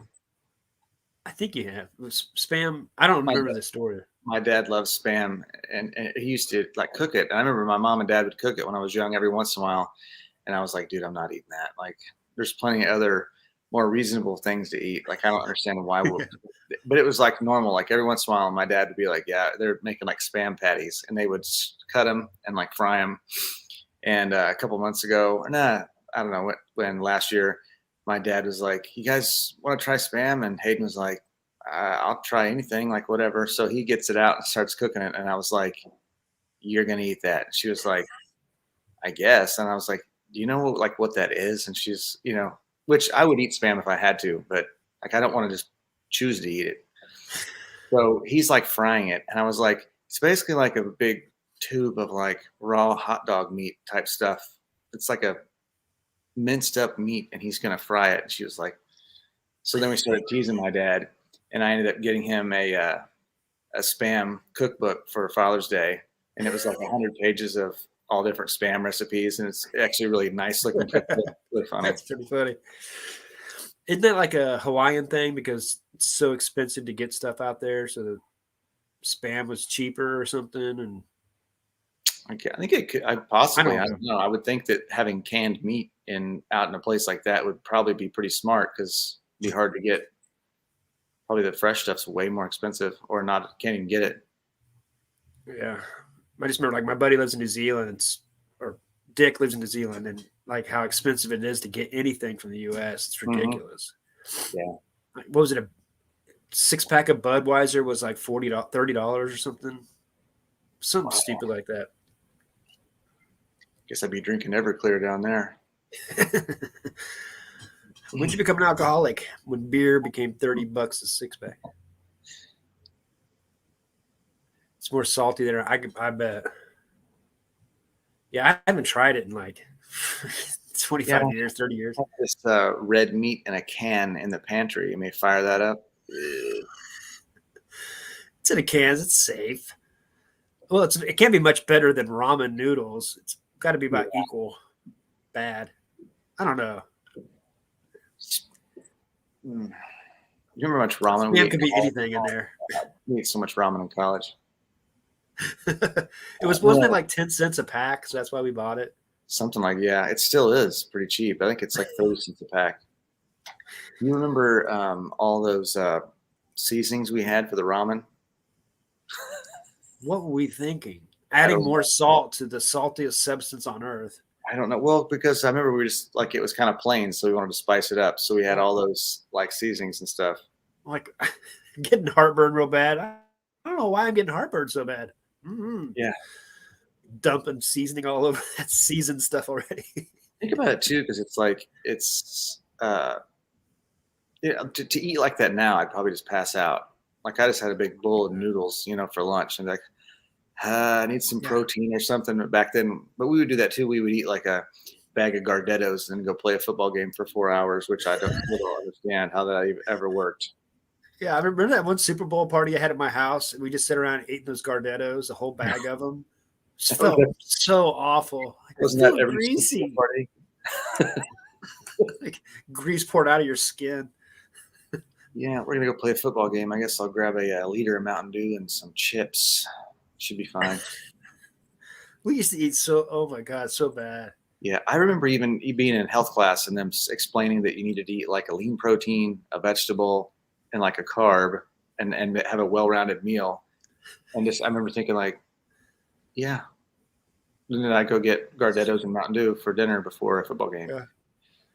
I think you have. It was spam. I don't remember the story. My dad loves spam, and he used to like cook it. And I remember my mom and dad would cook it when I was young every once in a while, and I was like, dude, I'm not eating that. Like, there's plenty of other more reasonable things to eat. Like, I don't understand why we're. But it was like normal. Like every once in a while, my dad would be like, yeah, they're making like spam patties, and they would cut them and like fry them. And a couple months ago, or nah, I don't know when last year, my dad was like, "You guys want to try spam?" And Hayden was like, "I'll try anything, like whatever." So he gets it out and starts cooking it, and I was like, "You're gonna eat that?" And she was like, "I guess." And I was like, "Do you know like what that is?" And she's, which I would eat spam if I had to, but like I don't want to just choose to eat it. So he's like frying it, and I was like, "It's basically like a big tube of like raw hot dog meat type stuff. It's like a minced up meat and he's gonna fry it." And she was like, so then we started teasing my dad, and I ended up getting him a spam cookbook for Father's Day, and it was like 100 pages of all different spam recipes, and it's actually a really nice looking cookbook. Really funny. That's pretty funny. Isn't that like a Hawaiian thing because it's so expensive to get stuff out there? So the spam was cheaper or something, and Okay, I think it could. I don't know. know. I would think that having canned meat out in a place like that would probably be pretty smart because it'd be hard to get. Probably the fresh stuff's way more expensive, or not. Can't even get it. yeah. I just remember like my buddy lives in New Zealand, or Dick lives in New Zealand, and like how expensive it is to get anything from the U.S. It's ridiculous. Yeah. Like, what was it? A 6-pack of Budweiser was like $30 or something. Something stupid like that. Guess I'd be drinking Everclear down there. When'd you become an alcoholic? When beer became $30 a 6-pack. It's more salty than I bet. Yeah, I haven't tried it in like 25 years, 30 years. This red meat in a can in the pantry. You may fire that up. It's in a can. It's safe. Well, it can't be much better than ramen noodles. It's got to be about equal bad. I don't know. You remember how much ramen Man, could be anything in there. We ate so much ramen in college. Wasn't it like 10 cents a pack? So that's why we bought it. Something like, yeah, it still is pretty cheap. I think it's like 30 cents a pack. You remember all those seasonings we had for the ramen? What were we thinking? Adding more salt to the saltiest substance on earth. I don't know. Well, because I remember we just like it was kind of plain, so we wanted to spice it up. So we had all those like seasonings and stuff. Like getting heartburn real bad. I don't know why I'm getting heartburn so bad. Mm-hmm. Yeah. Dumping seasoning all over that seasoned stuff already. Think about it too, because it's like to eat like that now, I'd probably just pass out. Like I just had a big bowl of noodles, for lunch, and like I need some protein or something. Back then, but we would do that too. We would eat like a bag of Gardettos and then go play a football game for 4 hours, which I don't understand how that ever worked. Yeah, I remember that one Super Bowl party I had at my house, and we just sat around eating those Gardettos, a whole bag of them. It felt so awful. Like, wasn't that every greasy party? like grease poured out of your skin. Yeah, we're gonna go play a football game. I guess I'll grab a liter of Mountain Dew and some chips. Should be fine. We used to eat oh my God, so bad. Yeah, I remember even being in health class and them explaining that you needed to eat like a lean protein, a vegetable, and like a carb, and have a well-rounded meal. And just I remember thinking like, yeah. And then I go get Gardettos and Mountain Dew for dinner before a football game. Yeah.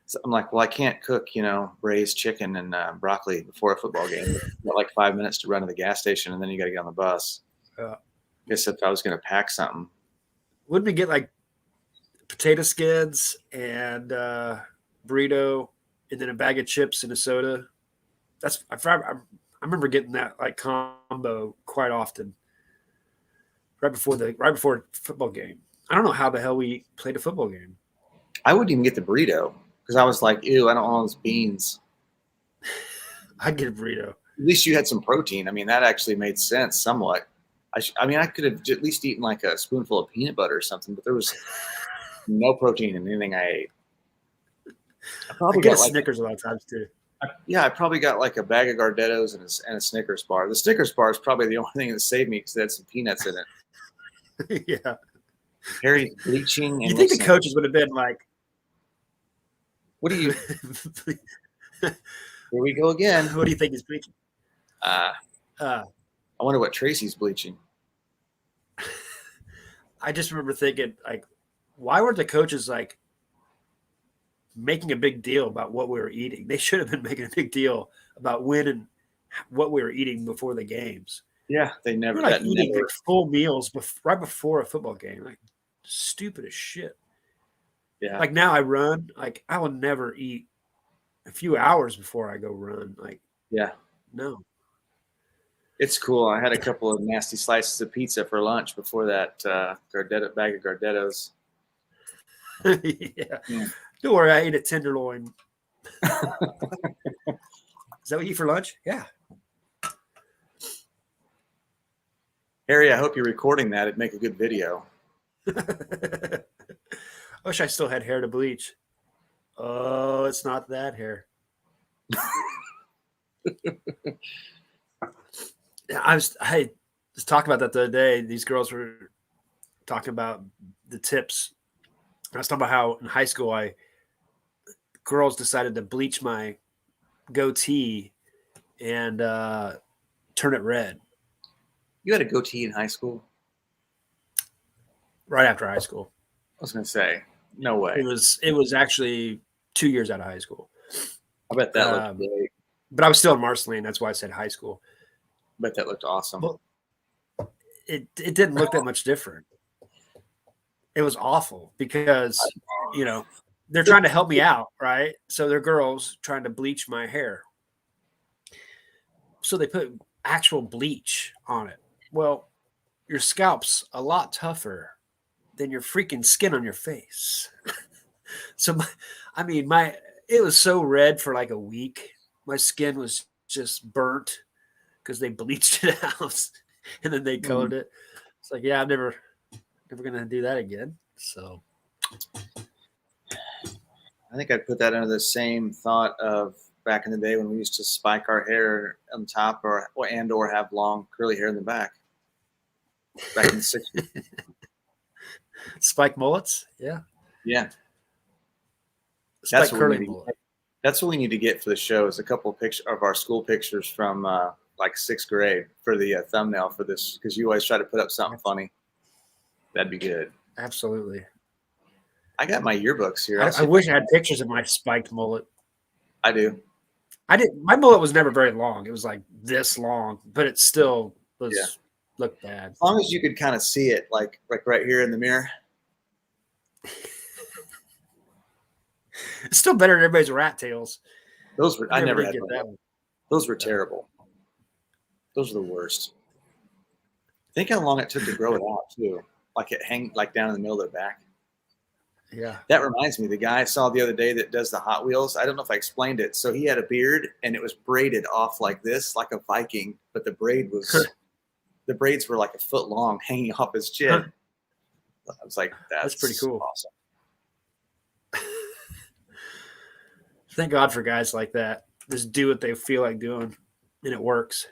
So I'm like, well, I can't cook, braised chicken and broccoli before a football game. You got like 5 minutes to run to the gas station, and then you got to get on the bus. Yeah. I guess if I was going to pack something. Wouldn't we get like potato skins and burrito, and then a bag of chips and a soda? I remember getting that like combo quite often. Right before football game. I don't know how the hell we played a football game. I wouldn't even get the burrito because I was like, ew, I don't want all those beans. I'd get a burrito. At least you had some protein. I mean, that actually made sense somewhat. I could have at least eaten like a spoonful of peanut butter or something, but there was no protein in anything I ate. I get a Snickers a lot of times too. Yeah, I probably got like a bag of Gardettos and a Snickers bar. The Snickers bar is probably the only thing that saved me because it had some peanuts in it. Yeah. Harry bleaching. You think the coaches would have been like, what do you? Here we go again. What do you think is bleaching? I wonder what Tracy's bleaching. I just remember thinking, like, why weren't the coaches like making a big deal about what we were eating? They should have been making a big deal about when and what we were eating before the games. Yeah, they never. We're like eating like full meals right before a football game. Like, stupid as shit. Yeah. Like now I run. Like I will never eat a few hours before I go run. Like, yeah, no. It's cool. I had a couple of nasty slices of pizza for lunch before that bag of Gardettos. Yeah. Don't worry, I ate a tenderloin. Is that what you eat for lunch? Yeah. Harry, I hope you're recording that. It'd make a good video. I wish I still had hair to bleach. Oh, it's not that hair. I was talking about that the other day. These girls were talking about the tips. I was talking about how in high school girls decided to bleach my goatee and turn it red. You had a goatee in high school? Right after high school. I was going to say, No way. It was actually 2 years out of high school. I bet that looked great. But I was still in Marceline. That's why I said high school. I bet that looked awesome. Well, it didn't look that much different. It was awful because, you know, they're trying to help me out, right? So they're girls trying to bleach my hair. So they put actual bleach on it. Well, your scalp's a lot tougher than your freaking skin on your face. So, it was so red for like a week. My skin was just burnt because they bleached it out and then they colored it. It's like, yeah, I'm never going to do that again. So I think I'd put that under the same thought of back in the day when we used to spike our hair on top or have long curly hair in the back. Back in the 60s. Spike mullets? Yeah. Yeah. Spike curly mullet. That's what we need to get for the show is a couple of pictures of our school pictures from like 6th grade for the thumbnail for this, because you always try to put up something funny. That'd be good. Absolutely. I got my yearbooks here. I wish I had pictures of my spiked mullet. I do. My mullet was never very long. It was like this long, but it still was looked bad. As long as you could kind of see it, like right here in the mirror. It's still better than everybody's rat tails. Those were I never had that one. Those were terrible. Those are the worst. Think how long it took to grow it out too. Like it hang like down in the middle of their back. Yeah. That reminds me, the guy I saw the other day that does the Hot Wheels, I don't know if I explained it. So he had a beard and it was braided off like this, like a Viking, but the braids were like a foot long hanging off his chin. I was like, that's pretty cool. Awesome. Thank God for guys like that. Just do what they feel like doing, and it works.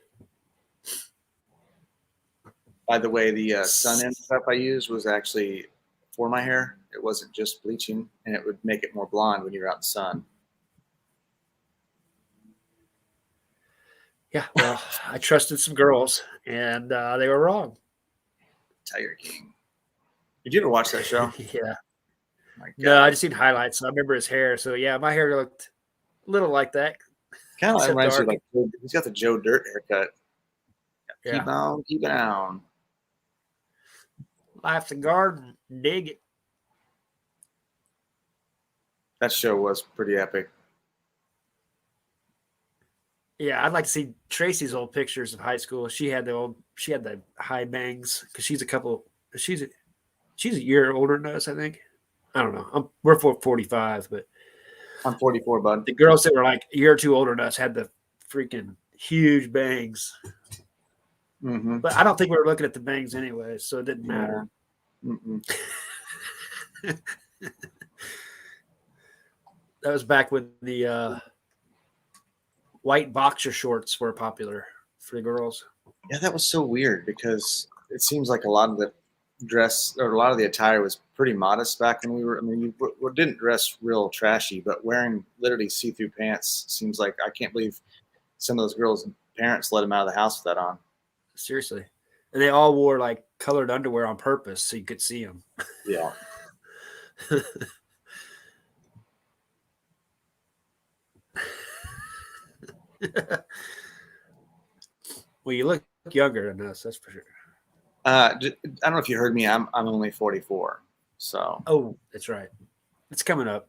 By the way, the sun end stuff I used was actually for my hair. It wasn't just bleaching, and it would make it more blonde when you're out in the sun. Yeah, well, I trusted some girls, and they were wrong. Tiger King. Did you ever watch that show? Yeah. No, I just seen highlights. So I remember his hair. So yeah, my hair looked a little like that. Kind of reminds me like he's got the Joe Dirt haircut. Yeah. Keep on. Life's a garden. Dig it. That show was pretty epic. Yeah, I'd like to see Tracy's old pictures of high school. She had the high bangs because she's a year older than us, I think. I don't know. We're 45, but I'm 44, bud. The girls that were like a year or two older than us had the freaking huge bangs. Mm-hmm. But I don't think we were looking at the bangs anyway, so it didn't matter. That was back when the white boxer shorts were popular for the girls. Yeah, that was so weird because it seems like a lot of the dress or a lot of the attire was pretty modest back when we were. I mean, we didn't dress real trashy, but wearing literally see-through pants seems like I can't believe some of those girls' parents let them out of the house with that on. Seriously, and they all wore like colored underwear on purpose so you could see them. Yeah. Well, you look younger than us, that's for sure. I don't know if you heard me. I'm only 44. So. Oh, that's right. It's coming up.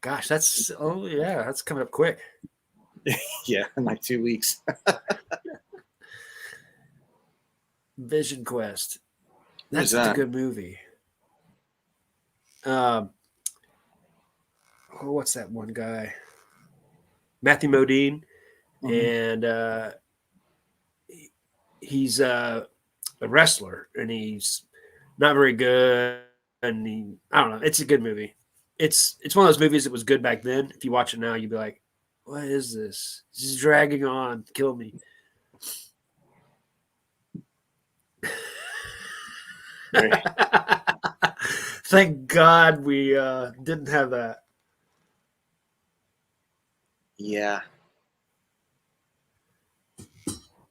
Gosh, that's coming up quick. Yeah, in like 2 weeks. Vision Quest. That's a good movie. What's that one guy? Matthew Modine. Mm-hmm. And he's a wrestler, and he's not very good. And I don't know. It's a good movie. It's one of those movies that was good back then. If you watch it now, you'd be like, "What is this? This is dragging on. Kill me." Thank God we didn't have that. Yeah.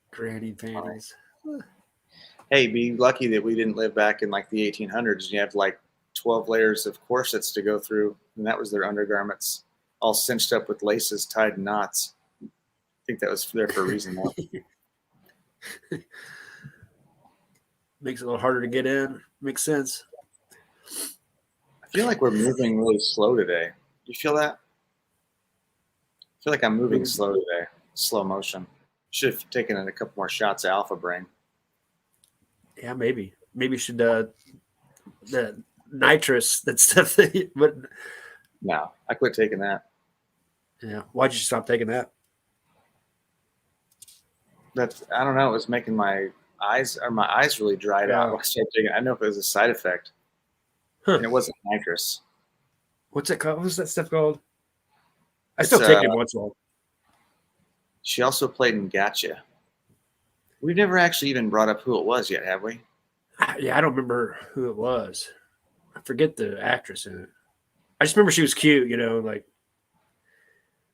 Granny panties. Hey, be lucky that we didn't live back in like the 1800s. You have like 12 layers of corsets to go through, and that was their undergarments, all cinched up with laces tied in knots. I think that was there for a reason, though. Makes it a little harder to get in. Makes sense. I feel like we're moving really slow today. Do you feel that? I feel like I'm moving slow today. Slow motion. Should have taken in a couple more shots of Alpha Brain. Yeah, maybe. Maybe you should the nitrous, that stuff that you, but No, I quit taking that. yeah. Why'd you stop taking that? That's, I don't know. It was making my eyes really dried out. Yeah. When I started taking it. I don't know if it was a side effect. Huh. And it wasn't nitrous. What's it called? What's that stuff called? I It's, still take it once in a while. She also played in Gotcha. We've never actually even brought up who it was yet, have we? Yeah, I don't remember who it was. I forget the actress in it. I just remember she was cute, like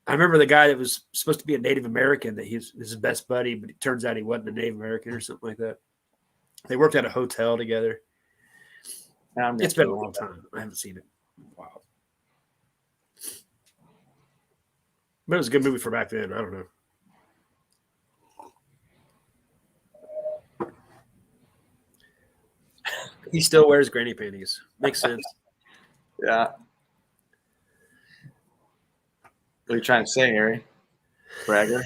I remember the guy that was supposed to be a Native American that he's his best buddy, but it turns out he wasn't a Native American or something like that. They worked at a hotel together. Now I'm It's been a long time. I haven't seen it in a while. But it was a good movie for back then. I don't know. He still wears granny panties. Makes sense. Yeah. What are you trying to say, Harry? Bragger?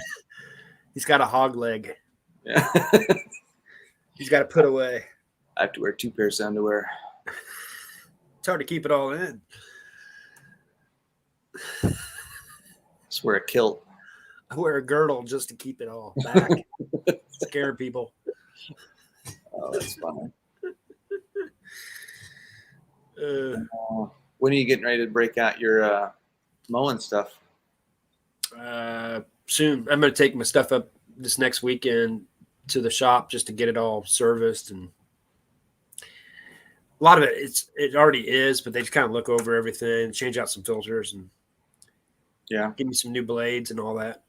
He's got a hog leg. Yeah. He's got to put away. I have to wear 2 pairs of underwear. It's hard to keep it all in. Just wear a kilt. I wear a girdle just to keep it all back. Scare people. Oh, that's funny. When are you getting ready to break out your mowing stuff? Soon. I'm going to take my stuff up this next weekend to the shop just to get it all serviced, and a lot of it already is, but they just kind of look over everything, change out some filters, and give me some new blades and all that,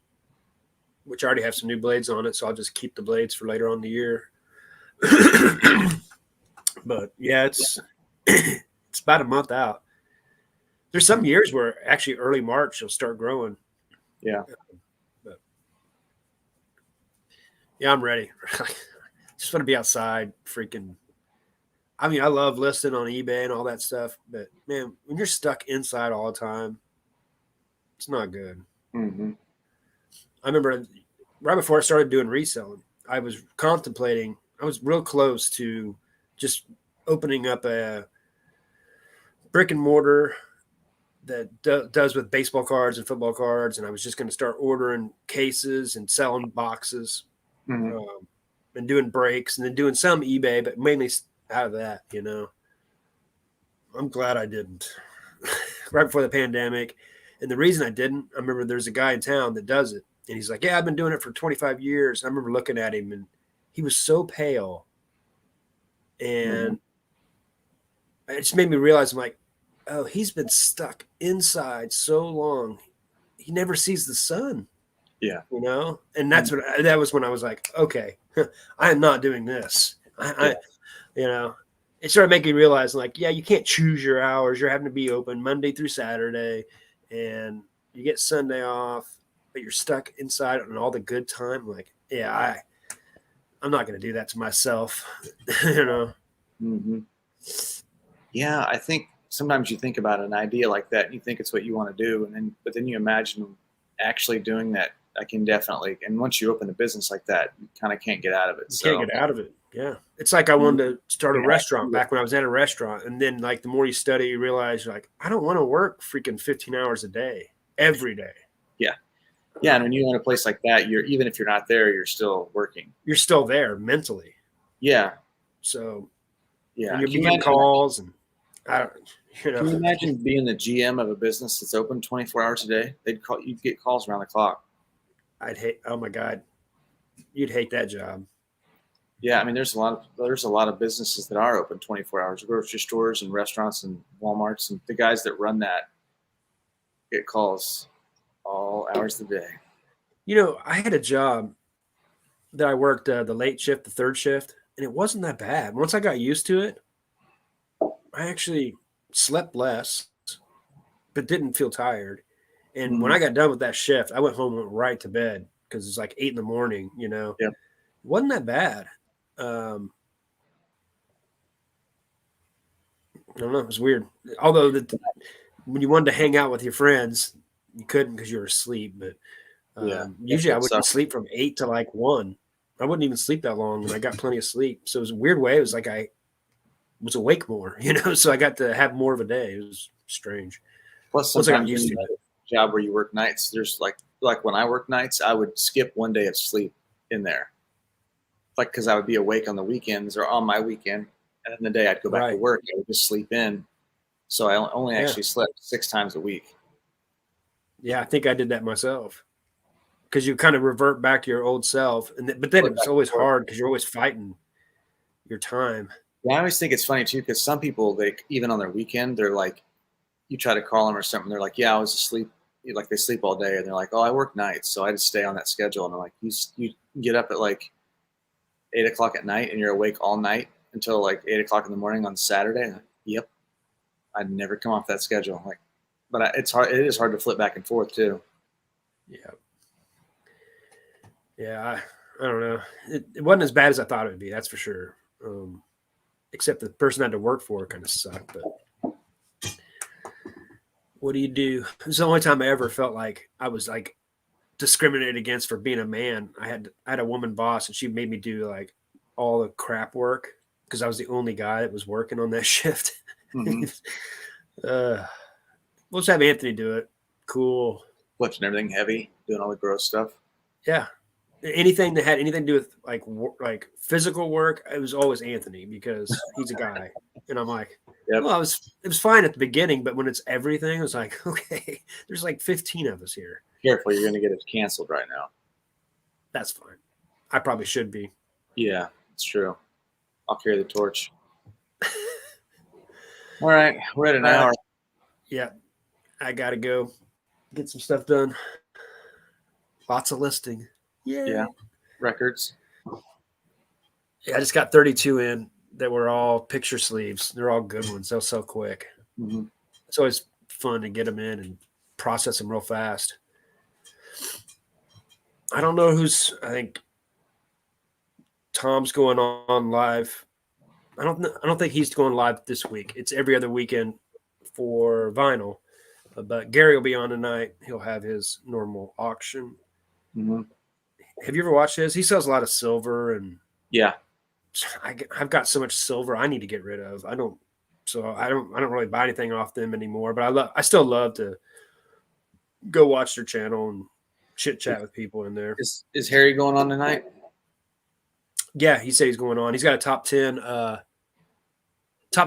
which I already have some new blades on it, so I'll just keep the blades for later on in the year. But yeah, it's about a month out. There's some years where actually early March you'll start growing. Yeah. But yeah, I'm ready. Just want to be outside, freaking. I mean, I love listing on eBay and all that stuff, but man, when you're stuck inside all the time, it's not good. Mm-hmm. I remember right before I started doing reselling, I was contemplating. I was real close to just opening up a brick and mortar that does with baseball cards and football cards, and I was just going to start ordering cases and selling boxes, and doing breaks, and then doing some eBay, but mainly out of that. I'm glad I didn't. Right before the pandemic, and the reason I didn't, I remember there's a guy in town that does it, and he's like, "Yeah, I've been doing it for 25 years." I remember looking at him, and he was so pale, and it just made me realize, I'm like, oh, he's been stuck inside so long, he never sees the sun. Yeah. And that was when I was like, okay, I am not doing this. It started making me realize, like, yeah, you can't choose your hours. You're having to be open Monday through Saturday, and you get Sunday off, but you're stuck inside on all the good time. Like, yeah, I'm not going to do that to myself, Mm-hmm. Yeah, I think sometimes you think about an idea like that and you think it's what you want to do, but then you imagine actually doing that. I can definitely, and once you open a business like that, you kind of can't get out of it. You can't get out of it. Yeah. It's like I wanted to start a restaurant back when I was at a restaurant. And then, like, the more you study, you realize, like, I don't want to work freaking 15 hours a day, every day. Yeah. Yeah. And when you own a place like that, even if you're not there, you're still working. You're still there mentally. Yeah. So, yeah. You're making calls, and Can you imagine being the GM of a business that's open 24 hours a day? You'd get calls around the clock. Oh my God. You'd hate that job. Yeah, I mean, there's a lot of businesses that are open 24 hours, grocery stores and restaurants and Walmarts, and the guys that run that get calls all hours of the day. I had a job that I worked the late shift, the third shift, and it wasn't that bad. Once I got used to it, I actually slept less, but didn't feel tired. And when Mhm. I got done with that shift, I went home and went right to bed because it's like 8 a.m. Yeah. Wasn't that bad. Um, I don't know. It was weird. Although when you wanted to hang out with your friends, you couldn't because you were asleep. But Yeah. usually I That wouldn't sucks. sleep from 8 to like 1. I wouldn't even sleep that long, and I got plenty of sleep. So it was a weird way. It was like I was awake more, so I got to have more of a day. It was strange. Plus, Once I got sometimes when used you to have it. a job where you work nights, there's like when I work nights, I would skip one day of sleep in there, like because I would be awake on the weekends or on my weekend, and then the day I'd go back to Right. work, I would just sleep in. So I only Yeah. actually slept 6 times a week. Yeah. I think I did that myself because you kind of revert back to your old self. But then it Work was back and always forth. hard because you're always fighting your time. Yeah, I always think it's funny too because some people, they even on their weekend, they're like, you try to call them or something, they're like, yeah, I was asleep. Like they sleep all day, and they're like, oh, I work nights, so I just stay on that schedule. And I'm like, you get up at like 8 o'clock at night, and you're awake all night until like 8 o'clock in the morning on Saturday. Like, yep, I'd never come off that schedule. Like, but it's hard. It is hard to flip back and forth too. Yeah. Yeah. I don't know. It wasn't as bad as I thought it would be. That's for sure. Except the person I had to work for kind of sucked. But what do you do? It's the only time I ever felt like I was like discriminated against for being a man. I had a woman boss, and she made me do like all the crap work because I was the only guy that was working on that shift. Mm-hmm. uh, we'll just have Anthony do it. Cool. Lifting everything heavy, doing all the gross stuff. Yeah. Anything that had anything to do with like physical work, it was always Anthony because he's a guy, and I'm like, Yep. well, it was fine at the beginning, but when it's everything, it was like, okay, there's like 15 of us here. Careful, you're going to get it canceled right now. That's fine. I probably should be. Yeah, it's true. I'll carry the torch. All right, we're at an hour. Yeah, I gotta go get some stuff done. Lots of listing. Yeah, records. Yeah, I just got 32 in that were all picture sleeves. They're all good ones. They'll sell quick. Mm-hmm. It's always fun to get them in and process them real fast. I don't know I think Tom's going on live. I don't think he's going live this week. It's every other weekend for vinyl. But Gary will be on tonight. He'll have his normal auction. Mm-hmm. Have you ever watched his? He sells a lot of silver, and Yeah, I've got so much silver I need to get rid of. I don't really buy anything off them anymore. But I still love to go watch their channel and chit chat with people in there. is Harry going on tonight? Yeah, he said he's going on. He's got a top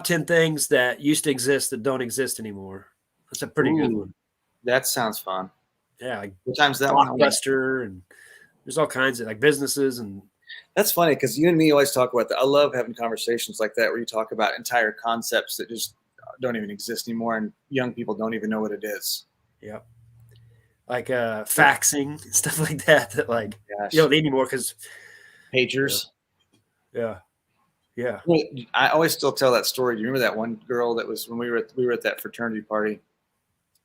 10 things that used to exist that don't exist anymore. That's a pretty good one. That sounds fun. Yeah, like What time's that one? Blockbuster, and there's all kinds of like businesses and That's funny because you and me always talk about that. I love having conversations like that where you talk about entire concepts that just don't even exist anymore, and young people don't even know what it is. yeah, like faxing stuff like that. That like Gosh. you don't need anymore because Pagers. yeah. I always still tell that story. Do you remember that one girl that was when we were at that fraternity party,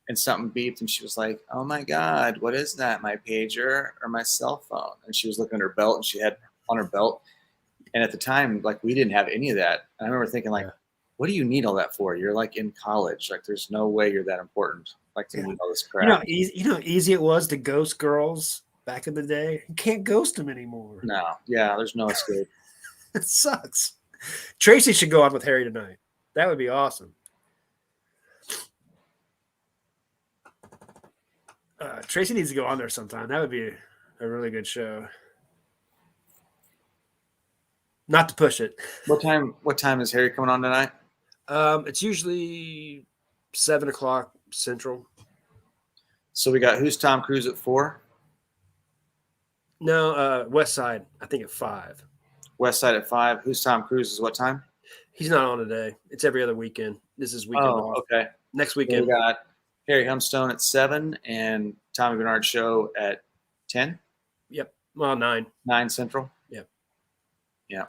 and something beeped, and she was like, "Oh my God, what is that? My pager or my cell phone?" And she was looking at her belt, and she had on her belt. And at the time, like we didn't have any of that. And I remember thinking, like, what do you need all that for? You're like in college. Like, there's no way you're that important. Like to need all this crap. You know how easy it was to ghost girls back in the day. You can't ghost them anymore. No, yeah, there's no escape. It sucks. Tracy should go on with Harry tonight. That would be awesome. Tracy needs to go on there sometime. That would be a really good show. Not to push it. What time is Harry coming on tonight? It's usually 7:00 Central. So we got Who's Tom Cruise at 4? No, West Side, I think at 5. West Side at 5. Who's Tom Cruise is what time? He's not on today. It's every other weekend. This is weekend off. Okay. Next We weekend. got Harry Humstone at 7 and Tommy Bernard Show at 10. Yep. Well, 9. 9 Central. Yep. Yeah.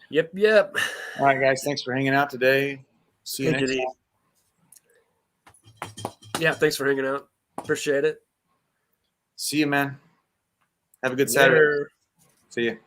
Yep. All right, guys. Thanks for hanging out today. See you next time. Yeah, thanks for hanging out. Appreciate it. See you, man. Have a good Saturday. Later. See you.